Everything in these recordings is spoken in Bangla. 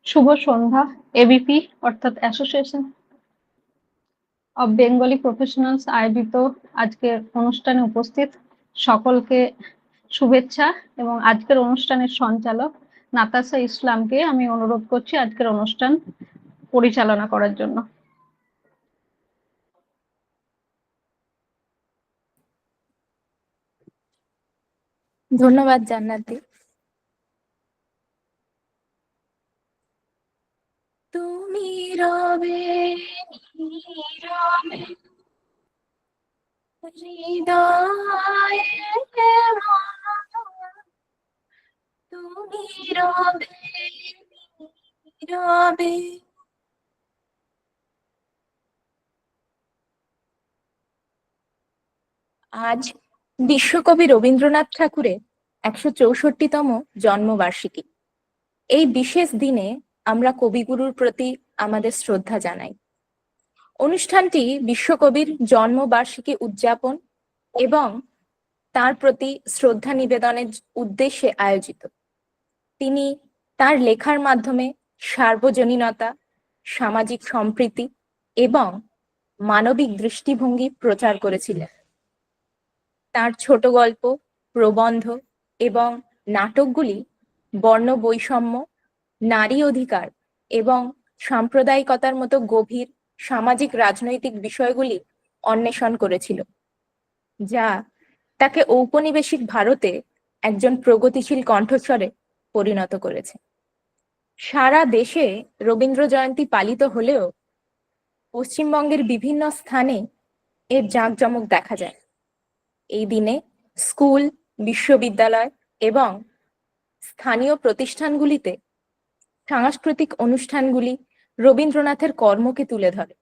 শুভ সন্ধ্যা। এবিপি অর্থাৎ অ্যাসোসিয়েশন অব বেঙ্গলি প্রফেশনালস আয়োজিত আজকের অনুষ্ঠানে উপস্থিত সকলকে শুভেচ্ছা এবং আজকের অনুষ্ঠানের সঞ্চালক নাতাশা ইসলামকে আমি অনুরোধ করছি আজকের অনুষ্ঠান পরিচালনা করার জন্য। ধন্যবাদ জান্নাতি। তুমি রবে নীরবে হৃদয়ে, তুমি রবে নীরবে। আজ বিশ্বকবি রবীন্দ্রনাথ ঠাকুরের ১৬৪তম জন্মবার্ষিকী। এই বিশেষ দিনে আমরা কবিগুরুর প্রতি আমাদের শ্রদ্ধা জানাই। অনুষ্ঠানটি বিশ্বকবির জন্মবার্ষিকী উদযাপন এবং তার প্রতি শ্রদ্ধা নিবেদনের উদ্দেশ্যে আয়োজিত। তিনি তার লেখার মাধ্যমে সার্বজনীনতা, সামাজিক সম্প্রীতি এবং মানবিক দৃষ্টিভঙ্গি প্রচার করেছিলেন। তার ছোট গল্প, প্রবন্ধ এবং নাটকগুলি বর্ণ বৈষম্য, নারী অধিকার এবং সাম্প্রদায়িকতার মতো গভীর সামাজিক রাজনৈতিক বিষয়গুলি অন্বেষণ করেছিল, যা তাকে ঔপনিবেশিক ভারতে একজন প্রগতিশীল কণ্ঠস্বরে পরিণত করেছে। সারা দেশে রবীন্দ্র জয়ন্তী পালিত হলেও পশ্চিমবঙ্গের বিভিন্ন স্থানে এর জাঁকজমক দেখা যায়। এই দিনে স্কুল, বিশ্ববিদ্যালয় এবং স্থানীয় প্রতিষ্ঠানগুলিতে সাংস্কৃতিক অনুষ্ঠানগুলি রবীন্দ্রনাথের কর্মকে তুলে ধরে।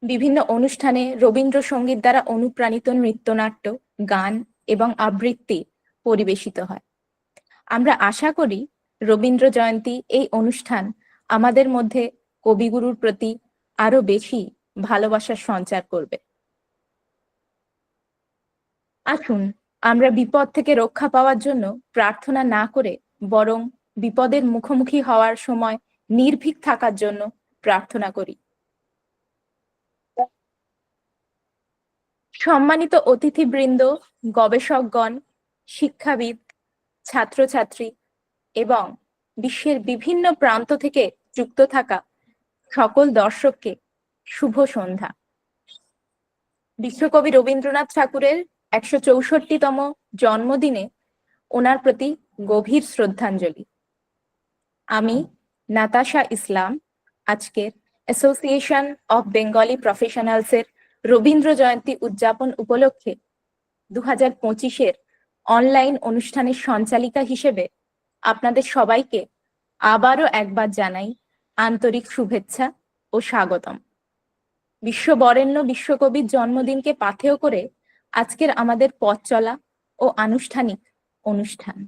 বিভিন্ন অনুষ্ঠানে রবীন্দ্রসঙ্গীত দ্বারা অনুপ্রাণিত নৃত্যনাট্য, গান এবং আবৃত্তি পরিবেশিত হয়। আমরা আশা করি রবীন্দ্র জয়ন্তী এই অনুষ্ঠান আমাদের মধ্যে কবিগুরুর প্রতি আরো বেশি ভালোবাসার সঞ্চার করবে। আসুন আমরা বিপদ থেকে রক্ষা পাওয়ার জন্য প্রার্থনা না করে বরং বিপদের মুখোমুখি হওয়ার সময় নির্ভীক থাকার জন্য প্রার্থনা করি। সম্মানিত অতিথিবৃন্দ, গবেষকগণ, শিক্ষাবিদ, ছাত্রছাত্রী এবং বিশ্বের বিভিন্ন প্রান্ত থেকে যুক্ত থাকা সকল দর্শককে শুভ সন্ধ্যা। বিশ্বকবি রবীন্দ্রনাথ ঠাকুরের ১৬৪তম জন্মদিনে ওনার প্রতি গভীর শ্রদ্ধাঞ্জলি। আমি নাতাশা ইসলাম আজকের association of Bengali প্রফেশনালসের Rabindra Jayanti উদযাপন উপলক্ষে ২০২৫-এর অনলাইন অনুষ্ঠানের সঞ্চালিকা হিসেবে আপনাদের সবাইকে আবারও একবার জানাই আন্তরিক শুভেচ্ছা ও স্বাগতম। বিশ্ববরেণ্য বিশ্বকবির জন্মদিনকে পাথেয় করে আজকের আমাদের পথ চলা ও আনুষ্ঠানিক অনুষ্ঠান।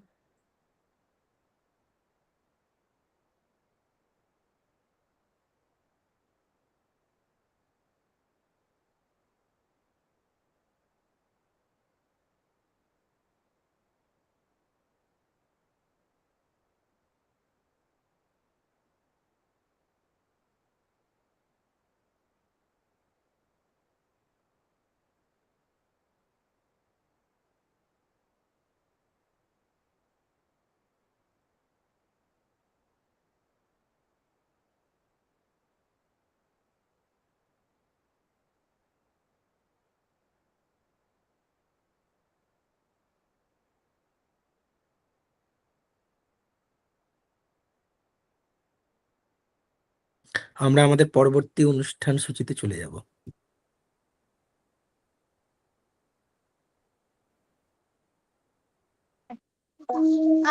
আমরা আমাদের পরবর্তী অনুষ্ঠান সূচিতে চলে যাব।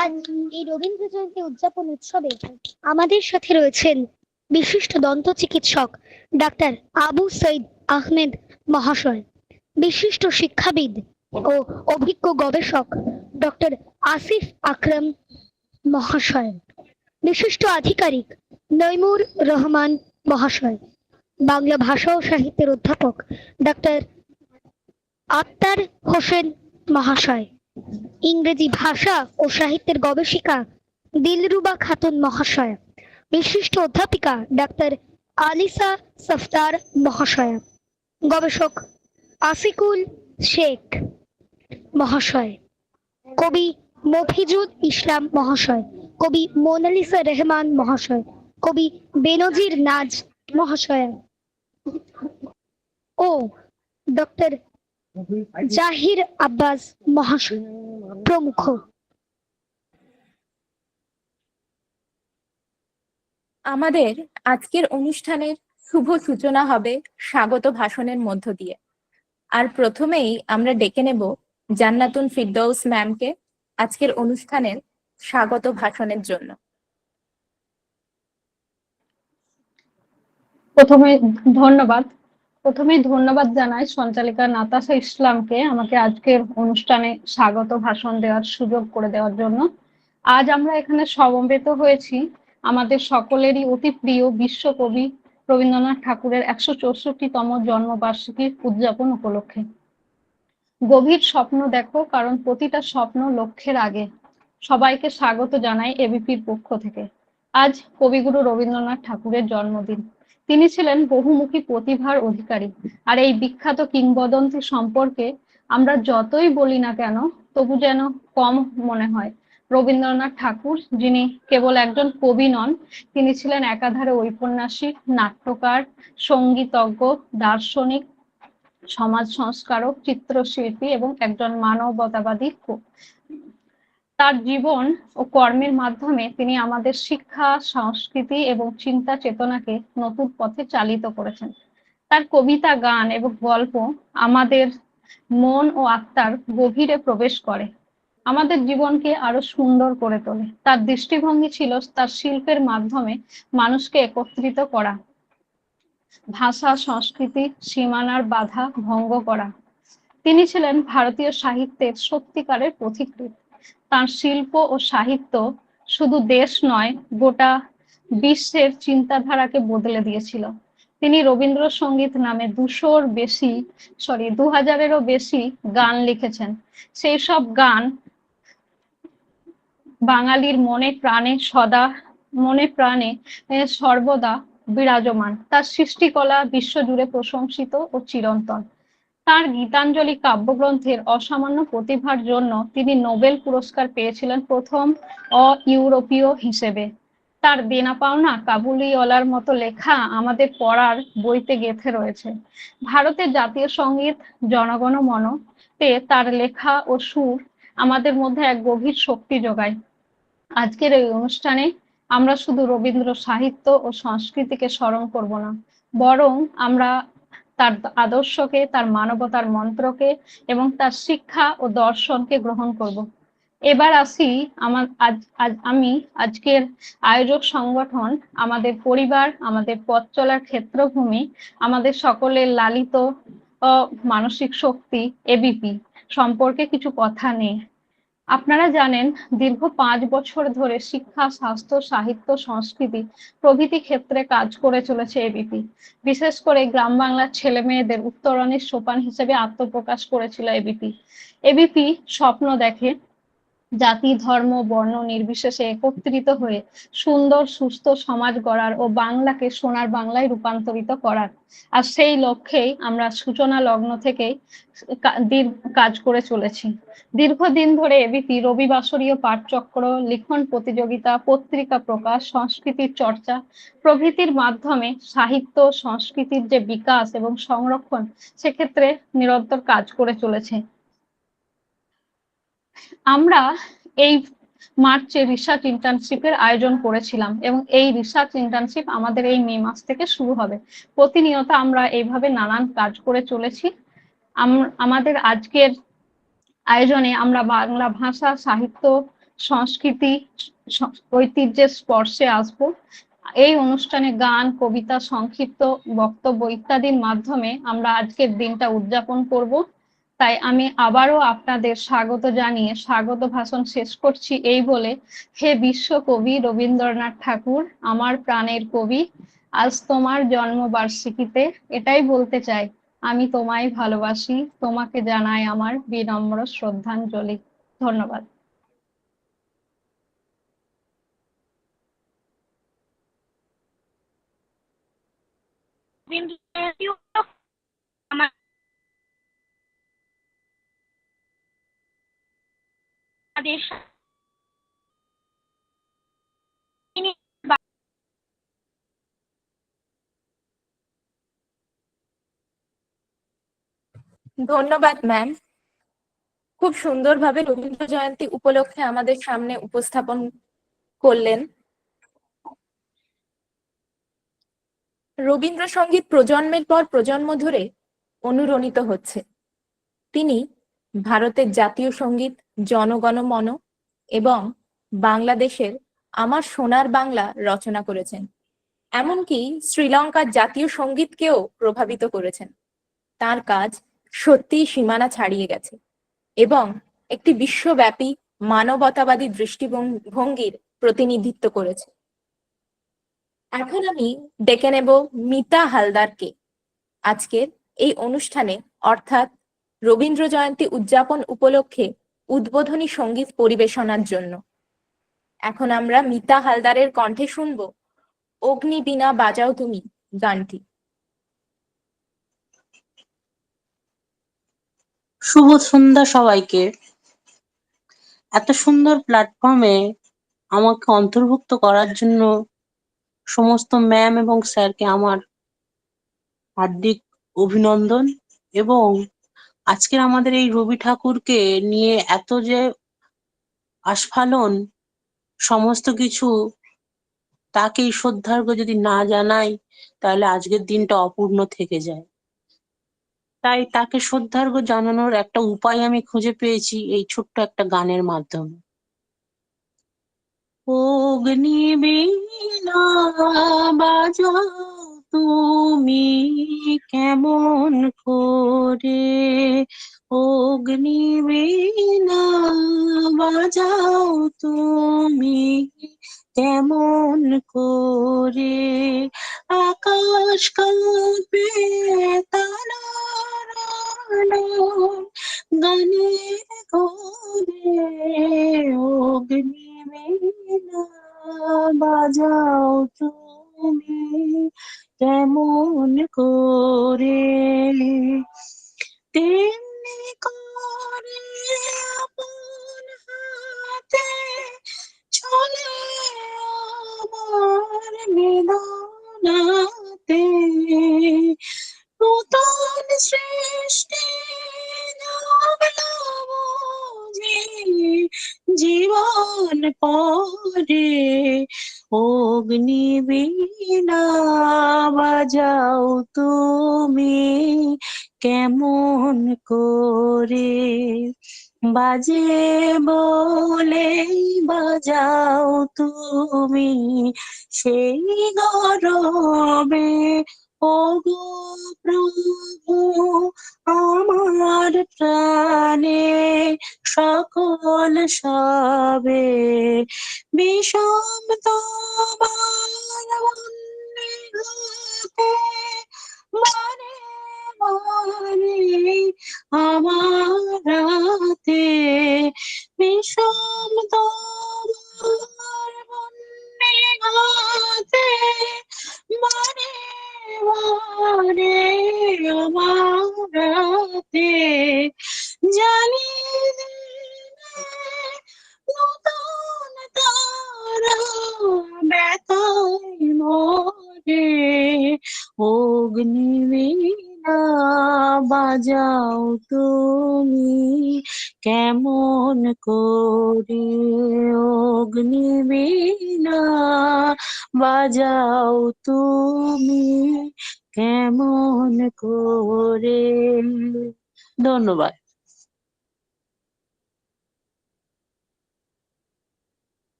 আজ এই রবীন্দ্র জয়ন্তী উদযাপন উৎসবে আমাদের সাথে রয়েছেন বিশিষ্ট দন্ত চিকিৎসক ডাক্তার আবু সঈদ আহমেদ মহাশয়, বিশিষ্ট শিক্ষাবিদ ও অভিজ্ঞ গবেষক ডক্টর আসিফ আকরাম মহাশয়, বিশিষ্ট আধিকারিক নইমুর রহমান মহাশয়, বাংলা ভাষা ও সাহিত্যের অধ্যাপক ডাক্তার আত্তার হোসেন মহাশয়, ইংরেজি ভাষা ও সাহিত্যের গবেষিকা দিলরুবা খাতুন মহাশয়, বিশিষ্ট অধ্যাপিকা ডাক্তার আলিসা সফদার মহাশয়া, গবেষক আসিকুল শেখ মহাশয়, কবি মফিজুল ইসলাম মহাশয়, কবি মোনালিসা রহমান মহাশয়, কবি বেনজির নাজ মহাশয়া ও ডক্টর জাহির আব্বাস মহাশয় প্রমুখ। আমাদের আজকের অনুষ্ঠানের শুভ সূচনা হবে স্বাগত ভাষণের মধ্য দিয়ে। আর প্রথমেই আমরা ডেকে নেব জান্নাতুন ফিরদৌস ম্যামকে আজকের অনুষ্ঠানের স্বাগত ভাষণের জন্য। প্রথমেই ধন্যবাদ জানাই সঞ্চালিকা নাতাশা ইসলামকে আমাকে আজকের অনুষ্ঠানে স্বাগত ভাষণ দেওয়ার সুযোগ করে দেওয়ার জন্য। আজ আমরা এখানে সমবেত হয়েছি আমাদের সকলেরই অতি প্রিয় বিশ্বকবি রবীন্দ্রনাথ ঠাকুরের 164তম জন্মবার্ষিকী উদযাপন উপলক্ষে। গভীর স্বপ্ন দেখো, কারণ প্রতিটা স্বপ্ন লক্ষ্যের আগে। সবাইকে স্বাগত জানাই এবিপির পক্ষ থেকে। আজ কবিগুরু রবীন্দ্রনাথ ঠাকুরের জন্মদিন। তিনি ছিলেন বহুমুখী প্রতিভার অধিকারী, আর এই বিখ্যাত কিংবদন্তি সম্পর্কে আমরা যতই বলি না কেন তবু যেন কম মনে হয়। রবীন্দ্রনাথ ঠাকুর, যিনি কেবল একজন কবি নন, তিনি ছিলেন একাধারে ঔপন্যাসিক, নাট্যকার, সঙ্গীতজ্ঞ, দার্শনিক, সমাজ সংস্কারক, চিত্রশিল্পী এবং একজন মানবতাবাদী। তার জীবন ও কর্মের মাধ্যমে তিনি আমাদের শিক্ষা, সংস্কৃতি এবং চিন্তা চেতনাকে নতুন পথে চালিত করেছেন। তার কবিতা, গান এবং গল্প আমাদের মন ও আত্মার গভীরে প্রবেশ করে, আমাদের জীবনকে আরো সুন্দর করে তোলে। তার দৃষ্টিভঙ্গি ছিল তার শিল্পের মাধ্যমে মানুষকে একত্রিত করা, ভাষা সংস্কৃতি সীমানার বাধা ভঙ্গ করা। তিনি ছিলেন ভারতীয় সাহিত্যের সত্যিকারের পথিকৃৎ। তার শিল্প ও সাহিত্য শুধু দেশ নয়, গোটা বিশ্বের চিন্তাধারাকে বদলে দিয়েছিল। তিনি রবীন্দ্রসঙ্গীত নামে 2000-এরও বেশি গান লিখেছেন। সেই সব গান বাঙালির মনে প্রাণে সর্বদা বিরাজমান। তার সৃষ্টিকলা বিশ্বজুড়ে প্রশংসিত ও চিরন্তন। তার গীতাঞ্জলি কাব্যগ্রন্থের অসামান্য প্রতিভার জন্য তিনি নোবেল পুরস্কার পেয়েছিলেন প্রথম ইউরোপীয় হিসেবে। তার দেনা পাওনা কাবুলিওয়ালার মতো লেখা আমাদের পড়ার বইতে গেঁথে রয়েছে। ভারতের জাতীয় সঙ্গীত জনগণ মন-তে তার লেখা ও সুর আমাদের মধ্যে এক গভীর শক্তি যোগায়। আজকের এই অনুষ্ঠানে আমরা শুধু রবীন্দ্র সাহিত্য ও সংস্কৃতিকে স্মরণ করব না, বরং আমরা তার আদর্শকে, তার মানবতার মন্ত্রকে এবং তার শিক্ষা ও দর্শনকে গ্রহণ করব। এবার আসি আমি আজকের আয়োজক সংগঠন, আমাদের পরিবার, আমাদের পথ চলার ক্ষেত্রভূমি, আমাদের সকলের লালিত মানসিক শক্তি এবিপি সম্পর্কে কিছু কথা নেই। আপনারা জানেন, দীর্ঘ 5 বছর ধরে শিক্ষা, স্বাস্থ্য, সাহিত্য, সংস্কৃতি প্রভৃতি ক্ষেত্রে কাজ করে চলেছে এবিপি। বিশেষ করে গ্রাম বাংলার ছেলে মেয়েদের উত্তরণের সোপান হিসেবে আত্মপ্রকাশ করেছিল এবিপি। এবিপি স্বপ্ন দেখে জাতি, ধর্ম, বর্ণ নির্বিশেষে একত্রিত হয়ে সুন্দর সুস্থ সমাজ গড়ার ও বাংলাকে সোনার বাংলায় রূপান্তরিত করার। আর সেই লক্ষ্যেই আমরা সূচনা লগ্ন থেকেই কাজ করে চলেছি। দীর্ঘদিন ধরে এবিপি রবিবাসরীয় পাঠচক্র, লিখন প্রতিযোগিতা, পত্রিকা প্রকাশ, সংস্কৃতির চর্চা প্রভৃতির মাধ্যমে সাহিত্য সংস্কৃতির যে বিকাশ এবং সংরক্ষণ, সেক্ষেত্রে নিরন্তর কাজ করে চলেছে। আমরা এই মার্চে রিসার্চ ইন্টার্নশিপের আয়োজন করেছিলাম এবং এই রিসার্চ ইন্টার্নশিপ আমাদের এই মে মাস থেকে শুরু হবে। প্রতিনিয়ত আমরা এইভাবে নানান কাজ করে চলেছি। আমাদের আজকের আয়োজনে আমরা বাংলা ভাষা, সাহিত্য, সংস্কৃতি, ঐতিহ্যের স্পর্শে আসব। এই অনুষ্ঠানে গান, কবিতা, সংক্ষিপ্ত বক্তব্য ইত্যাদির মাধ্যমে আমরা আজকের দিনটা উদযাপন করব। তাই আমি আবারও আপনাদের স্বাগত জানিয়ে স্বাগত ভাষণ শেষ করছি এই বলে, হে বিশ্বকবি রবীন্দ্রনাথ ঠাকুর, আমার প্রাণের কবি, আজ তোমার জন্মবার্ষিকীতে এটাই বলতে চাই, আমি তোমায় ভালোবাসি, তোমাকে জানাই আমার বিনম্র শ্রদ্ধাঞ্জলি। ধন্যবাদ। জয়ন্তী উপলক্ষে আমাদের ধন্যবাদ ম্যাম, খুব সুন্দরভাবে রবীন্দ্র জয়ন্তী উপলক্ষে আমাদের সামনে উপস্থাপন করলেন। রবীন্দ্রসঙ্গীত প্রজন্মের পর প্রজন্ম ধরে অনুরণিত হচ্ছে। তিনি ভারতের জাতীয় সঙ্গীত জনগণমন এবং বাংলাদেশের আমার সোনার বাংলা রচনা করেছেন, এমনকি শ্রীলঙ্কার জাতীয় সঙ্গীতকেও প্রভাবিত করেছেন। তার কাজ সত্যিই সীমানা ছাড়িয়ে গেছে এবং একটি বিশ্বব্যাপী মানবতাবাদী দৃষ্টিভঙ্গির প্রতিনিধিত্ব করেছে। এখন আমি ডেকে নেব মিতা হালদারকে আজকের এই অনুষ্ঠানে অর্থাৎ রবীন্দ্র জয়ন্তী উদযাপন উপলক্ষে উদ্বোধনী সঙ্গীত পরিবেশনার জন্য। এখন আমরা মিতা হালদারের কণ্ঠে শুনব অগ্নি বীণা বাজাও তুমি গানটি। শুভ সন্ধ্যা সবাইকে। এত সুন্দর প্ল্যাটফর্মে আমাকে অন্তর্ভুক্ত করার জন্য সমস্ত ম্যাম এবং স্যারকে আমার হার্দিক অভিনন্দন। এবং আজকের আমাদের এই রবি ঠাকুরকে নিয়ে এত যে আস্ফালন, সমস্ত কিছু তাকেই শ্রদ্ধার্ঘ্য যদি না জানাই তাহলে আজকের দিনটা অপূর্ণ থেকে যায়। তাই তাকে শ্রদ্ধার্ঘ্য জানানোর একটা উপায় আমি খুঁজে পেয়েছি এই ছোট্ট একটা গানের মাধ্যমে। অগ্নি বীণা বাজাও তুমি কেমন করে, অগ্নি বীণা বাজাও তুমি কেমন করে, আকাশ কাঁপে তারার আলোয় গানে করে, অগ্নি বীণা বাজাও তুমি কেমন করে, তেমনি করে আপন হাতে চলে আমার বেদনাতে, নূতন সৃষ্টি বুঝি জীবন পরে, অগ্নি বীণা বাজাও তুমি কেমন করে, বাজে বলে বাজাও তুমি সেই গরবে, ওগো প্রভু আমার প্রাণে সকল সবে, বিষম তোমার বন্যে মানে মানে আমার রাতে, বিষম তোমার বন্যে গাতে মানে মানে আমার রাতে, জানি নতুন তারা ব্যথায় মরে, অগ্নি বীণা বাজাও তুমি কেমন করে, অগ্নি বীণা বাজাও তুমি কেমন করে। ধন্যবাদ।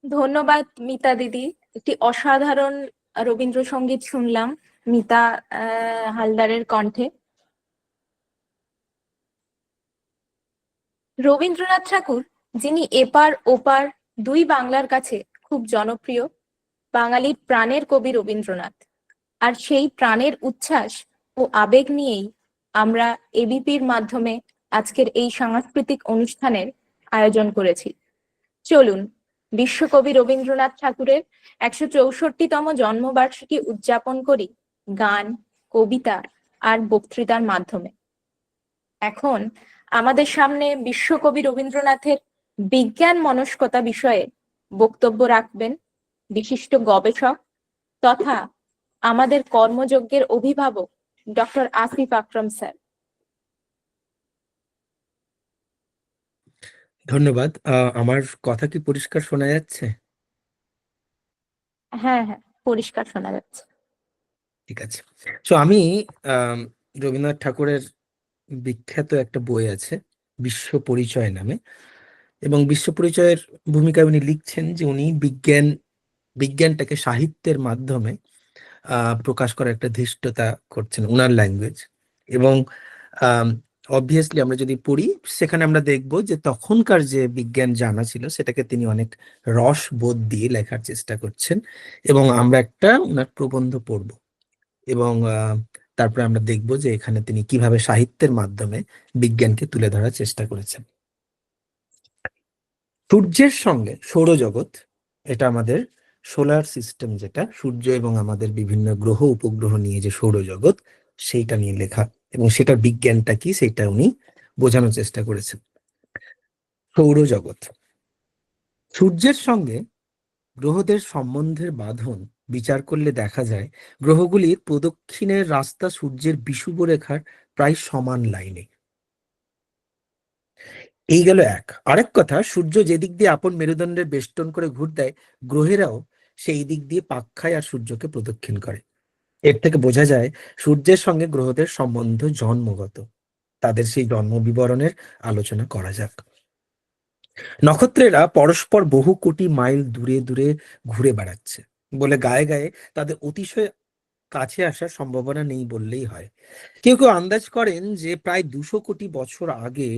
ধন্যবাদ মিতা দিদি, একটি অসাধারণ রবীন্দ্রসঙ্গীত শুনলাম মিতা হালদারের কণ্ঠে। রবীন্দ্রনাথ ঠাকুর, যিনি এপার ওপার দুই বাংলার কাছে খুব জনপ্রিয়, বাঙালির প্রাণের কবি রবীন্দ্রনাথ। আর সেই প্রাণের উচ্ছ্বাস ও আবেগ নিয়েই আমরা এবিপির মাধ্যমে আজকের এই সাংস্কৃতিক অনুষ্ঠানের আয়োজন করেছি। চলুন বিশ্বকবি রবীন্দ্রনাথ ঠাকুরের 164তম জন্মবার্ষিকী উদযাপন করি গান, কবিতা আর বক্তৃতার মাধ্যমে। এখন আমাদের সামনে বিশ্বকবি রবীন্দ্রনাথের বিজ্ঞান মনস্কতা বিষয়ে বক্তব্য রাখবেন বিশিষ্ট গবেষক তথা আমাদের কর্মযজ্ঞের অভিভাবক ডক্টর আসিফ আকরম স্যার। ধন্যবাদ। আমার কথা কি পরিষ্কার শোনা যাচ্ছে? হ্যাঁ হ্যাঁ, পরিষ্কার শোনা যাচ্ছে। ঠিক আছে। তো আমি রবীন্দ্রনাথ ঠাকুরের বিখ্যাত একটা বই আছে বিশ্ব পরিচয় নামে, এবং বিশ্ব পরিচয়ের ভূমিকায় উনি লিখছেন যে উনি বিজ্ঞানটাকে সাহিত্যের মাধ্যমে প্রকাশ করার একটা ধৃষ্টতা করছেন উনার ল্যাঙ্গুয়েজ। এবং অবভিয়াসলি আমরা যদি পড়ি সেখানে আমরা দেখব যে তখনকার যে বিজ্ঞান জানা ছিল সেটাকে তিনি অনেক রসবোধ দিয়ে লেখার চেষ্টা করছেন, এবং আমরা একটা উনার প্রবন্ধ পড়ব এবং তারপরে আমরা দেখব যে এখানে তিনি কিভাবে সাহিত্যের মাধ্যমে বিজ্ঞানকে তুলে ধরার চেষ্টা করেছেন। সূর্যের সঙ্গে সৌরজগৎ, এটা আমাদের সোলার সিস্টেম, যেটা সূর্য এবং আমাদের বিভিন্ন গ্রহ উপগ্রহ নিয়ে যে সৌরজগৎ, সেইটা নিয়ে লেখা, এবং সেটার বিজ্ঞানটা কি সেটা উনি বোঝানোর চেষ্টা করেছেন। সৌরজগৎ, সূর্যের সঙ্গে গ্রহদের সম্বন্ধের বাঁধন বিচার করলে দেখা যায় গ্রহগুলির প্রদক্ষিণের রাস্তা সূর্যের বিষুব রেখার প্রায় সমান লাইনে। এই গেল এক। আরেক কথা, সূর্য যেদিক দিয়ে আপন মেরুদণ্ডের বেষ্টন করে ঘুর দেয়, গ্রহেরাও সেই দিক দিয়ে পাক খায় আর সূর্যকে প্রদক্ষিণ করে। এর থেকে বোঝা যায় সূর্যের সঙ্গে গ্রহদের সম্বন্ধ জন্মগত। তাদের সেই জন্ম বিবরণের আলোচনা করা যাক। নক্ষত্রেরা পরস্পর বহু কোটি মাইল দূরে দূরে ঘুরে বেড়াচ্ছে বলে গায়ে গায়ে তাদের অতিশয় কাছে আসার সম্ভাবনা নেই বললেই হয়। কেউ কেউ আন্দাজ করেন যে প্রায় 200 কোটি বছর আগে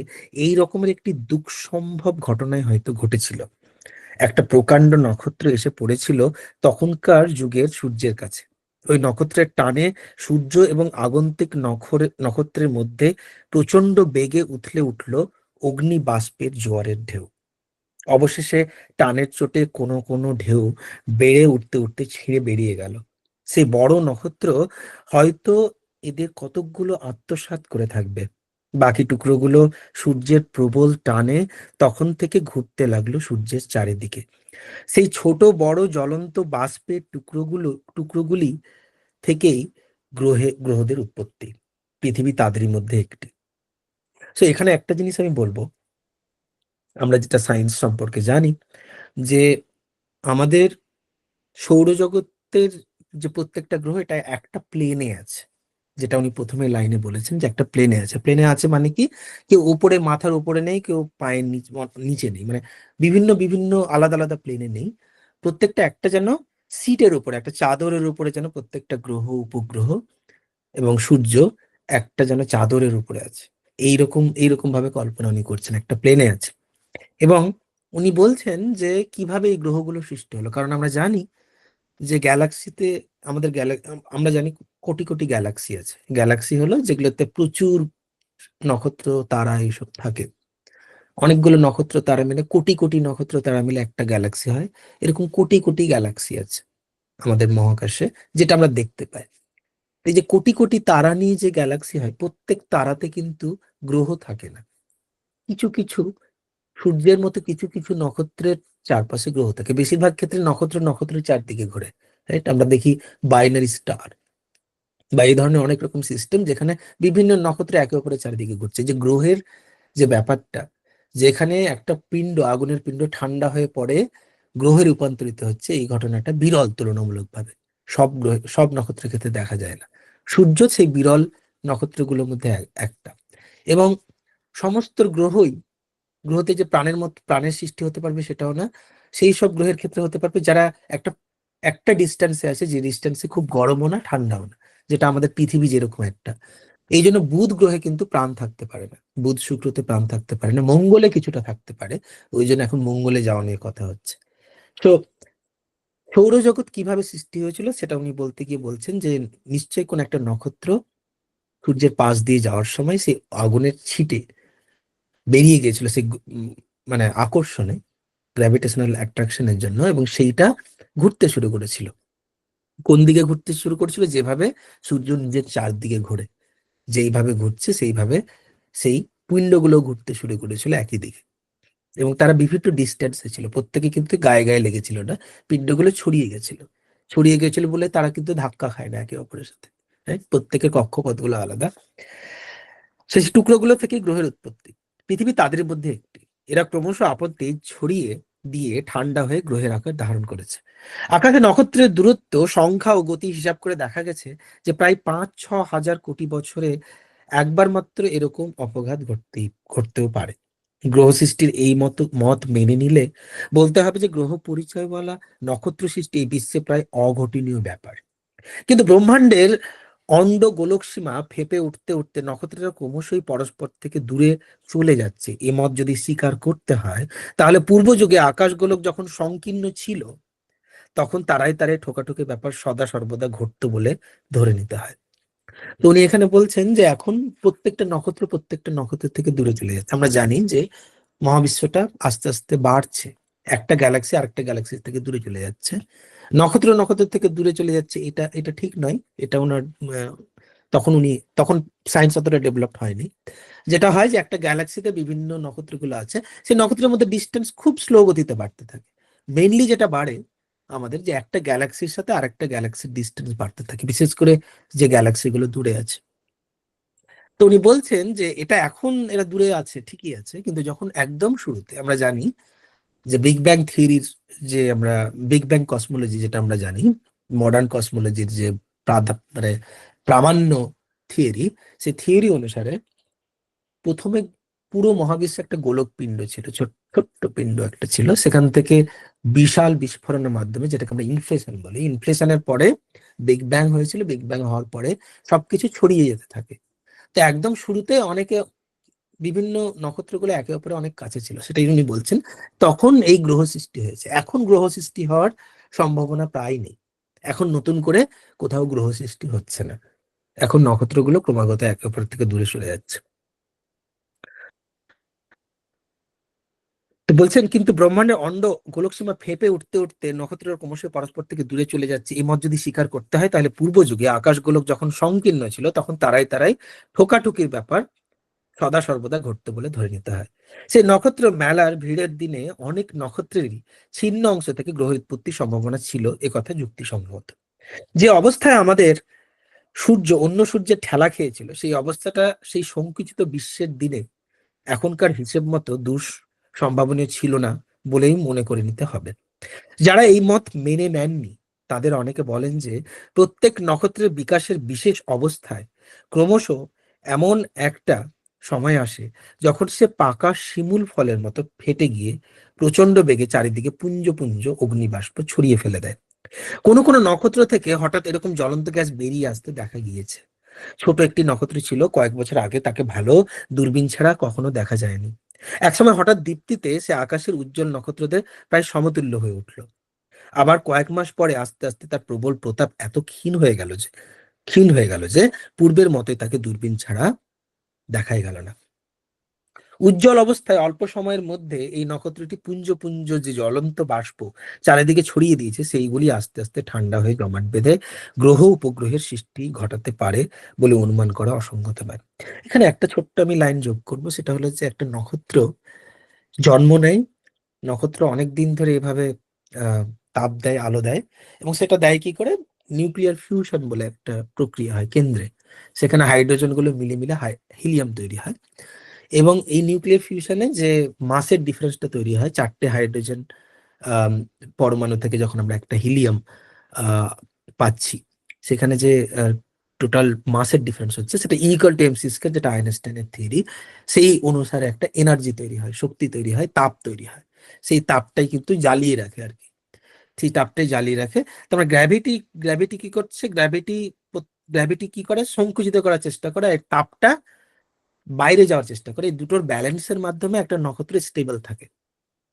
এই রকমের একটি দুঃসম্ভব ঘটনায় হয়তো ঘটেছিল। একটা প্রকাণ্ড নক্ষত্র এসে পড়েছিল তখনকার যুগের সূর্যের কাছে। ওই নক্ষত্রের টানে সূর্য এবং আগন্তুক নক্ষত্রের মধ্যে প্রচন্ড বেগে উথলে উঠল অগ্নি বাষ্পের জোয়ারের ঢেউ। অবশেষে টানের চোটে কোনো কোনো ঢেউ বেড়ে উঠতে উঠতে ছিঁড়ে বেরিয়ে গেল। সেই বড় নক্ষত্র হয়তো এদের কতকগুলো আত্মসাৎ করে থাকবে। বাকি টুকরোগুলো সূর্যের প্রবল টানে তখন থেকে ঘুরতে লাগলো সূর্যের চারিদিকে। সেই ছোট বড় জ্বলন্ত বাষ্পের টুকরোগুলি থেকেই গ্রহদের উৎপত্তি। পৃথিবী তাদেরই মধ্যে একটি। তো এখানে একটা জিনিস আমি বলবো, আমরা যেটা সায়েন্স সম্পর্কে জানি, যে আমাদের সৌরজগতের যে প্রত্যেকটা গ্রহ এটা একটা প্লেনে আছে, যেটা উনি প্রথমে লাইনে বলেছেন যে একটা প্লেনে আছে। প্লেনে আছে মানে কি, কেউ উপরে মাথার উপরে নেই, কেউ পায়ের নিচে নেই, মানে বিভিন্ন বিভিন্ন আলাদা আলাদা প্লেনে নেই। প্রত্যেকটা একটা যেন সিটের উপরে, একটা চাদরের উপরে যেন প্রত্যেকটা গ্রহ উপগ্রহ এবং সূর্য একটা যেন চাদরের উপরে আছে। এইরকম ভাবে কল্পনা উনি করছেন, একটা প্লেনে আছে। এবং উনি বলছেন যে কিভাবে এই গ্রহগুলো সৃষ্টি হলো, কারণ আমরা জানি যে গ্যালাক্সিতে আমরা জানি কোটি কোটি গ্যালাক্সি আছে। গ্যালাক্সি হলো যেগুলোতে প্রচুর নক্ষত্র তারা এইসব থাকে। অনেকগুলো নক্ষত্র তারা মিলে, কোটি কোটি নক্ষত্র তারা মিলে একটা গ্যালাক্সি হয়। এরকম কোটি কোটি গ্যালাক্সি আছে আমাদের মহাকাশে, যেটা আমরা দেখতে পাই। এই যে কোটি কোটি তারা নিয়ে যে গ্যালাক্সি হয়, প্রত্যেক তারাতে কিন্তু গ্রহ থাকে না। কিছু কিছু সূর্যের মতো কিছু কিছু নক্ষত্রের চারপাশে গ্রহ থাকে। বেশিরভাগ ক্ষেত্রে নক্ষত্রের চারদিকে ঘোরে, রাইট? আমরা দেখি বাইনারি স্টার বা এই ধরনের অনেক রকম সিস্টেম যেখানে বিভিন্ন নক্ষত্র একে অপরের চারিদিকে ঘুরছে। যে গ্রহের যে ব্যাপারটা, যেখানে একটা আগুনের পিণ্ড ঠান্ডা হয়ে পড়ে গ্রহে রূপান্তরিত হচ্ছে, এই ঘটনাটা বিরল তুলনামূলকভাবে। সব নক্ষত্রের ক্ষেত্রে দেখা যায় না। সূর্য সেই বিরল নক্ষত্রগুলোর মধ্যে একটা। এবং সমস্ত গ্রহতে যে প্রাণের সৃষ্টি হতে পারবে সেটাও না। সেই সব গ্রহের ক্ষেত্রে হতে পারবে যারা একটা ডিস্টেন্সে আছে, যে ডিস্টেন্সে খুব গরমও না ঠান্ডাও না, যেটা আমাদের পৃথিবী যেরকম একটা। এই জন্য বুধ গ্রহে কিন্তু প্রাণ থাকতে পারে না, বুধ শুক্রতে প্রাণ থাকতে পারে না, মঙ্গলে কিছুটা থাকতে পারে। ওই জন্য এখন মঙ্গলে যাওয়া নিয়ে কথা হচ্ছে। তো সৌরজগৎ কিভাবে সৃষ্টি হয়েছিল সেটা উনি বলতে গিয়ে বলছেন যে নিশ্চয়ই কোন একটা নক্ষত্র সূর্যের পাশ দিয়ে যাওয়ার সময় সেই আগুনের ছিটে বেরিয়ে গিয়েছিল, সেই মানে আকর্ষণে গ্র্যাভিটেশনাল অ্যাট্রাকশনের জন্য, এবং সেইটা ঘুরতে শুরু করেছিল। কোন দিকে ঘুরতে শুরু করেছিল? যেভাবে সূর্য নিজের চারদিকে ঘোরে, যেইভাবে ঘুরছে সেইভাবে সেই পিণ্ডগুলো ঘুরতে শুরু করেছিল একই দিকে, এবং তারা বিভিন্ন ডিস্টেন্সে ছিল, প্রত্যেকে কিন্তু গায়ে গায়ে লেগেছিল না, পিণ্ডগুলো ছড়িয়ে গেছিল বলে তারা কিন্তু ধাক্কা খায় না একে অপরের সাথে, right? প্রত্যেকের কক্ষপথগুলো আলাদা। সেই টুকরোগুলো থেকে গ্রহের উৎপত্তি। পৃথিবী তাদের মধ্যে একটি। এরা ক্রমশ আপন তেজ ছড়িয়ে দিয়ে ঠান্ডা হয়ে গ্রহের আকার ধারণ করেছে। আকাশে নক্ষত্রের দূরত্ব, সংখ্যা ও গতি হিসাব করে দেখা গেছে যে প্রায় 5-6 হাজার কোটি বছরে একবার মাত্র এরকম অপঘাত ঘটতেও পারে। গ্রহ সৃষ্টির এই মত মেনে নিলে বলতে হবে যে গ্রহ পরিচয়ওয়ালা নক্ষত্র সৃষ্টি এই বিশ্বে প্রায় অঘটনীয় ব্যাপার। কিন্তু ব্রহ্মাণ্ডের অণ্ড গোলকসীমা ফেঁপে উঠতে উঠতে নক্ষত্ররা ক্রমশই পরস্পর থেকে দূরে চলে যাচ্ছে, এ মত যদি স্বীকার করতে হয়, তাহলে পূর্বযুগে আকাশগোলক যখন সংকীর্ণ ছিল তখন তারাই ঠোকাঠুকি ব্যাপার সদা সর্বদা ঘটতো বলে ধরে নিতে হয়। তো উনি এখানে বলছেন যে এখন প্রত্যেকটা নক্ষত্র থেকে দূরে চলে যাচ্ছে। আমরা জানি যে মহাবিশ্বটা আস্তে আস্তে বাড়ছে, একটা গ্যালাক্সি আরেকটা গ্যালাক্সি থেকে দূরে চলে যাচ্ছে, নক্ষত্র থেকে দূরে চলে যাচ্ছে। এটা এটা ঠিক নয়। এটা ওনার তখন সায়েন্স অতটা ডেভেলপ হয়নি। যেটা হয় যে একটা গ্যালাক্সিতে বিভিন্ন নক্ষত্রগুলো আছে, সেই নক্ষত্রের মধ্যে ডিস্টেন্স খুব স্লো গতিতে বাড়তে থাকে। মেইনলি যেটা বাড়ে আমাদের, যে একটা গ্যালাক্সির সাথে আরেকটা গ্যালাক্সির ডিস্টেন্স বাড়তে থাকে, বিশেষ করে যে গ্যালাক্সিগুলো দূরে আছে। তো উনি বলছেন যে এটা এখন এরা দূরে আছে, ঠিকই আছে, কিন্তু যখন একদম শুরুতে আমরা জানি যে বিগ ব্যাং থিওরির, যে আমরা বিগ ব্যাং কসমোলজি যেটা আমরা জানি, মডার্ন কসমোলজির যে মানে প্রামাণ্য থিওরি, সেই থিওরি অনুসারে প্রথমে পুরো মহাবিশ্বে একটা গোলক পিণ্ড ছিল, ছোট্ট পিণ্ড একটা ছিল, সেখান থেকে বিশাল বিস্ফোরণের মাধ্যমে, যেটাকে আমরা ইনফ্লেশন বলি, ইনফ্লেশনের পরে বিগ ব্যাং হয়েছিল। বিগ ব্যাং হওয়ার পরে সবকিছু ছড়িয়ে যেতে থাকে। তো একদম শুরুতে বিভিন্ন নক্ষত্রগুলো একে অপরে অনেক কাছে ছিল, সেটাই উনি বলছেন। তখন এই গ্রহ সৃষ্টি হয়েছে। এখন গ্রহ সৃষ্টি হওয়ার সম্ভাবনা প্রায় নেই। এখন নতুন করে কোথাও গ্রহ সৃষ্টি হচ্ছে না। এখন নক্ষত্রগুলো ক্রমাগত একে অপর থেকে দূরে সরে যাচ্ছে। তো বলছেন কিন্তু ব্রহ্মাণ্ডের অণ্ড গোলকসীমা ফেঁপে উঠতে উঠতে নক্ষত্রের ক্রমশ পরস্পর থেকে দূরে চলে যাচ্ছে, এই মত যদি স্বীকার করতে হয়, তাহলে পূর্বযুগে আকাশগোলক যখন সংকীর্ণ ছিল তখন তারাই ঠোকাঠুকির ব্যাপার সদা সর্বদা ঘটতো বলে ধরে নিতে হয়। সেই নক্ষত্র মেলার ভিড়ের দিনে অনেক নক্ষত্রেরই ছিন্ন অংশ থেকে গ্রহের উৎপত্তির সম্ভাবনা ছিল, একথা যুক্তিসঙ্গত। যে অবস্থায় আমাদের সূর্য অন্য সূর্যের ঠেলা খেয়েছিল, সেই অবস্থাটা সেই সংকুচিত বিশ্বের দিনে এখনকার হিসেব মতো সম্ভাবনীয় ছিল না বলেই মনে করে নিতে হবে। যারা এই মত মেনে নেননি তাদের অনেকে বলেন যে প্রত্যেক নক্ষত্রের বিকাশের বিশেষ অবস্থায় ক্রমশ এমন একটা সময় আসে যখন সে পাকা শিমুল ফলের মতো ফেটে গিয়ে প্রচন্ড বেগে চারিদিকে পুঞ্জ পুঞ্জ অগ্নিবাষ্প ছড়িয়ে ফেলে দেয়। কোনো কোনো নক্ষত্র থেকে হঠাৎ এরকম জ্বলন্ত গ্যাস বেরিয়ে আসতে দেখা গিয়েছে। ছোট একটি নক্ষত্র ছিল, কয়েক বছর আগে তাকে ভালো দূরবীন ছাড়া কখনো দেখা যায়নি। একসময় হঠাৎ দীপ্তিতে সে আকাশের উজ্জ্বল নক্ষত্রদের প্রায় সমতুল্য হয়ে উঠল। আবার কয়েক মাস পরে আস্তে আস্তে তার প্রবল প্রতাপ এত ক্ষীণ হয়ে গেল যে পূর্বের মতোই তাকে দূরবীন ছাড়া দেখাই গেল না। উজ্জ্বল অবস্থায় অল্প সময়ের মধ্যে এই নক্ষত্রটি পুঞ্জ পুঞ্জ যে জ্বলন্ত বাষ্প চারিদিকে ছড়িয়ে দিয়েছে, সেইগুলি আস্তে আস্তে ঠান্ডা হয়ে জমাট বেঁধে গ্রহ উপগ্রহের সৃষ্টি ঘটাতে পারে বলে অনুমান করা অসঙ্গত নয়। এখানে একটা ছোট্ট আমি লাইন যোগ করব, সেটা হলো যে একটা নক্ষত্র জন্ম নেয়, নক্ষত্র অনেক দিন ধরে এভাবে তাপ দেয়, আলো দেয়, এবং সেটা দেয় কি করে? নিউক্লিয়ার ফিউশন বলে একটা প্রক্রিয়া হয় কেন্দ্রে। সেখানে হাইড্রোজেন গুলো মিলে মিলে হিলিয়াম তৈরি হয়, এবং এই নিউক্লিয়ার ফিউশনে যে মাসের ডিফারেন্সটা তৈরি হয়, 4টে হাইড্রোজেন পরমাণু থেকে যখন আমরা একটা হিলিয়াম পাচ্ছি, সেখানে যে টোটাল মাসের ডিফারেন্স হচ্ছে, সেটা ইকুয়াল টু এমসি স্কয়ার, যেটা আইনস্টাইনের থিওরি। সেই অনুসারে একটা এনার্জি তৈরি হয়, শক্তি তৈরি হয়, তাপ তৈরি হয়। সেই তাপটাই কিন্তু জ্বালিয়ে রাখে আর কি, সেই তাপটাই জ্বালিয়ে রাখে। তারপরে গ্র্যাভিটি কি করছে? গ্র্যাভিটি কি করে? সংকুচিত করার চেষ্টা করে, এই তাপটা বাইরে যাওয়ার চেষ্টা করে। এই দুটোর ব্যালেন্সের মাধ্যমে একটা নক্ষত্র স্টেবল থাকে।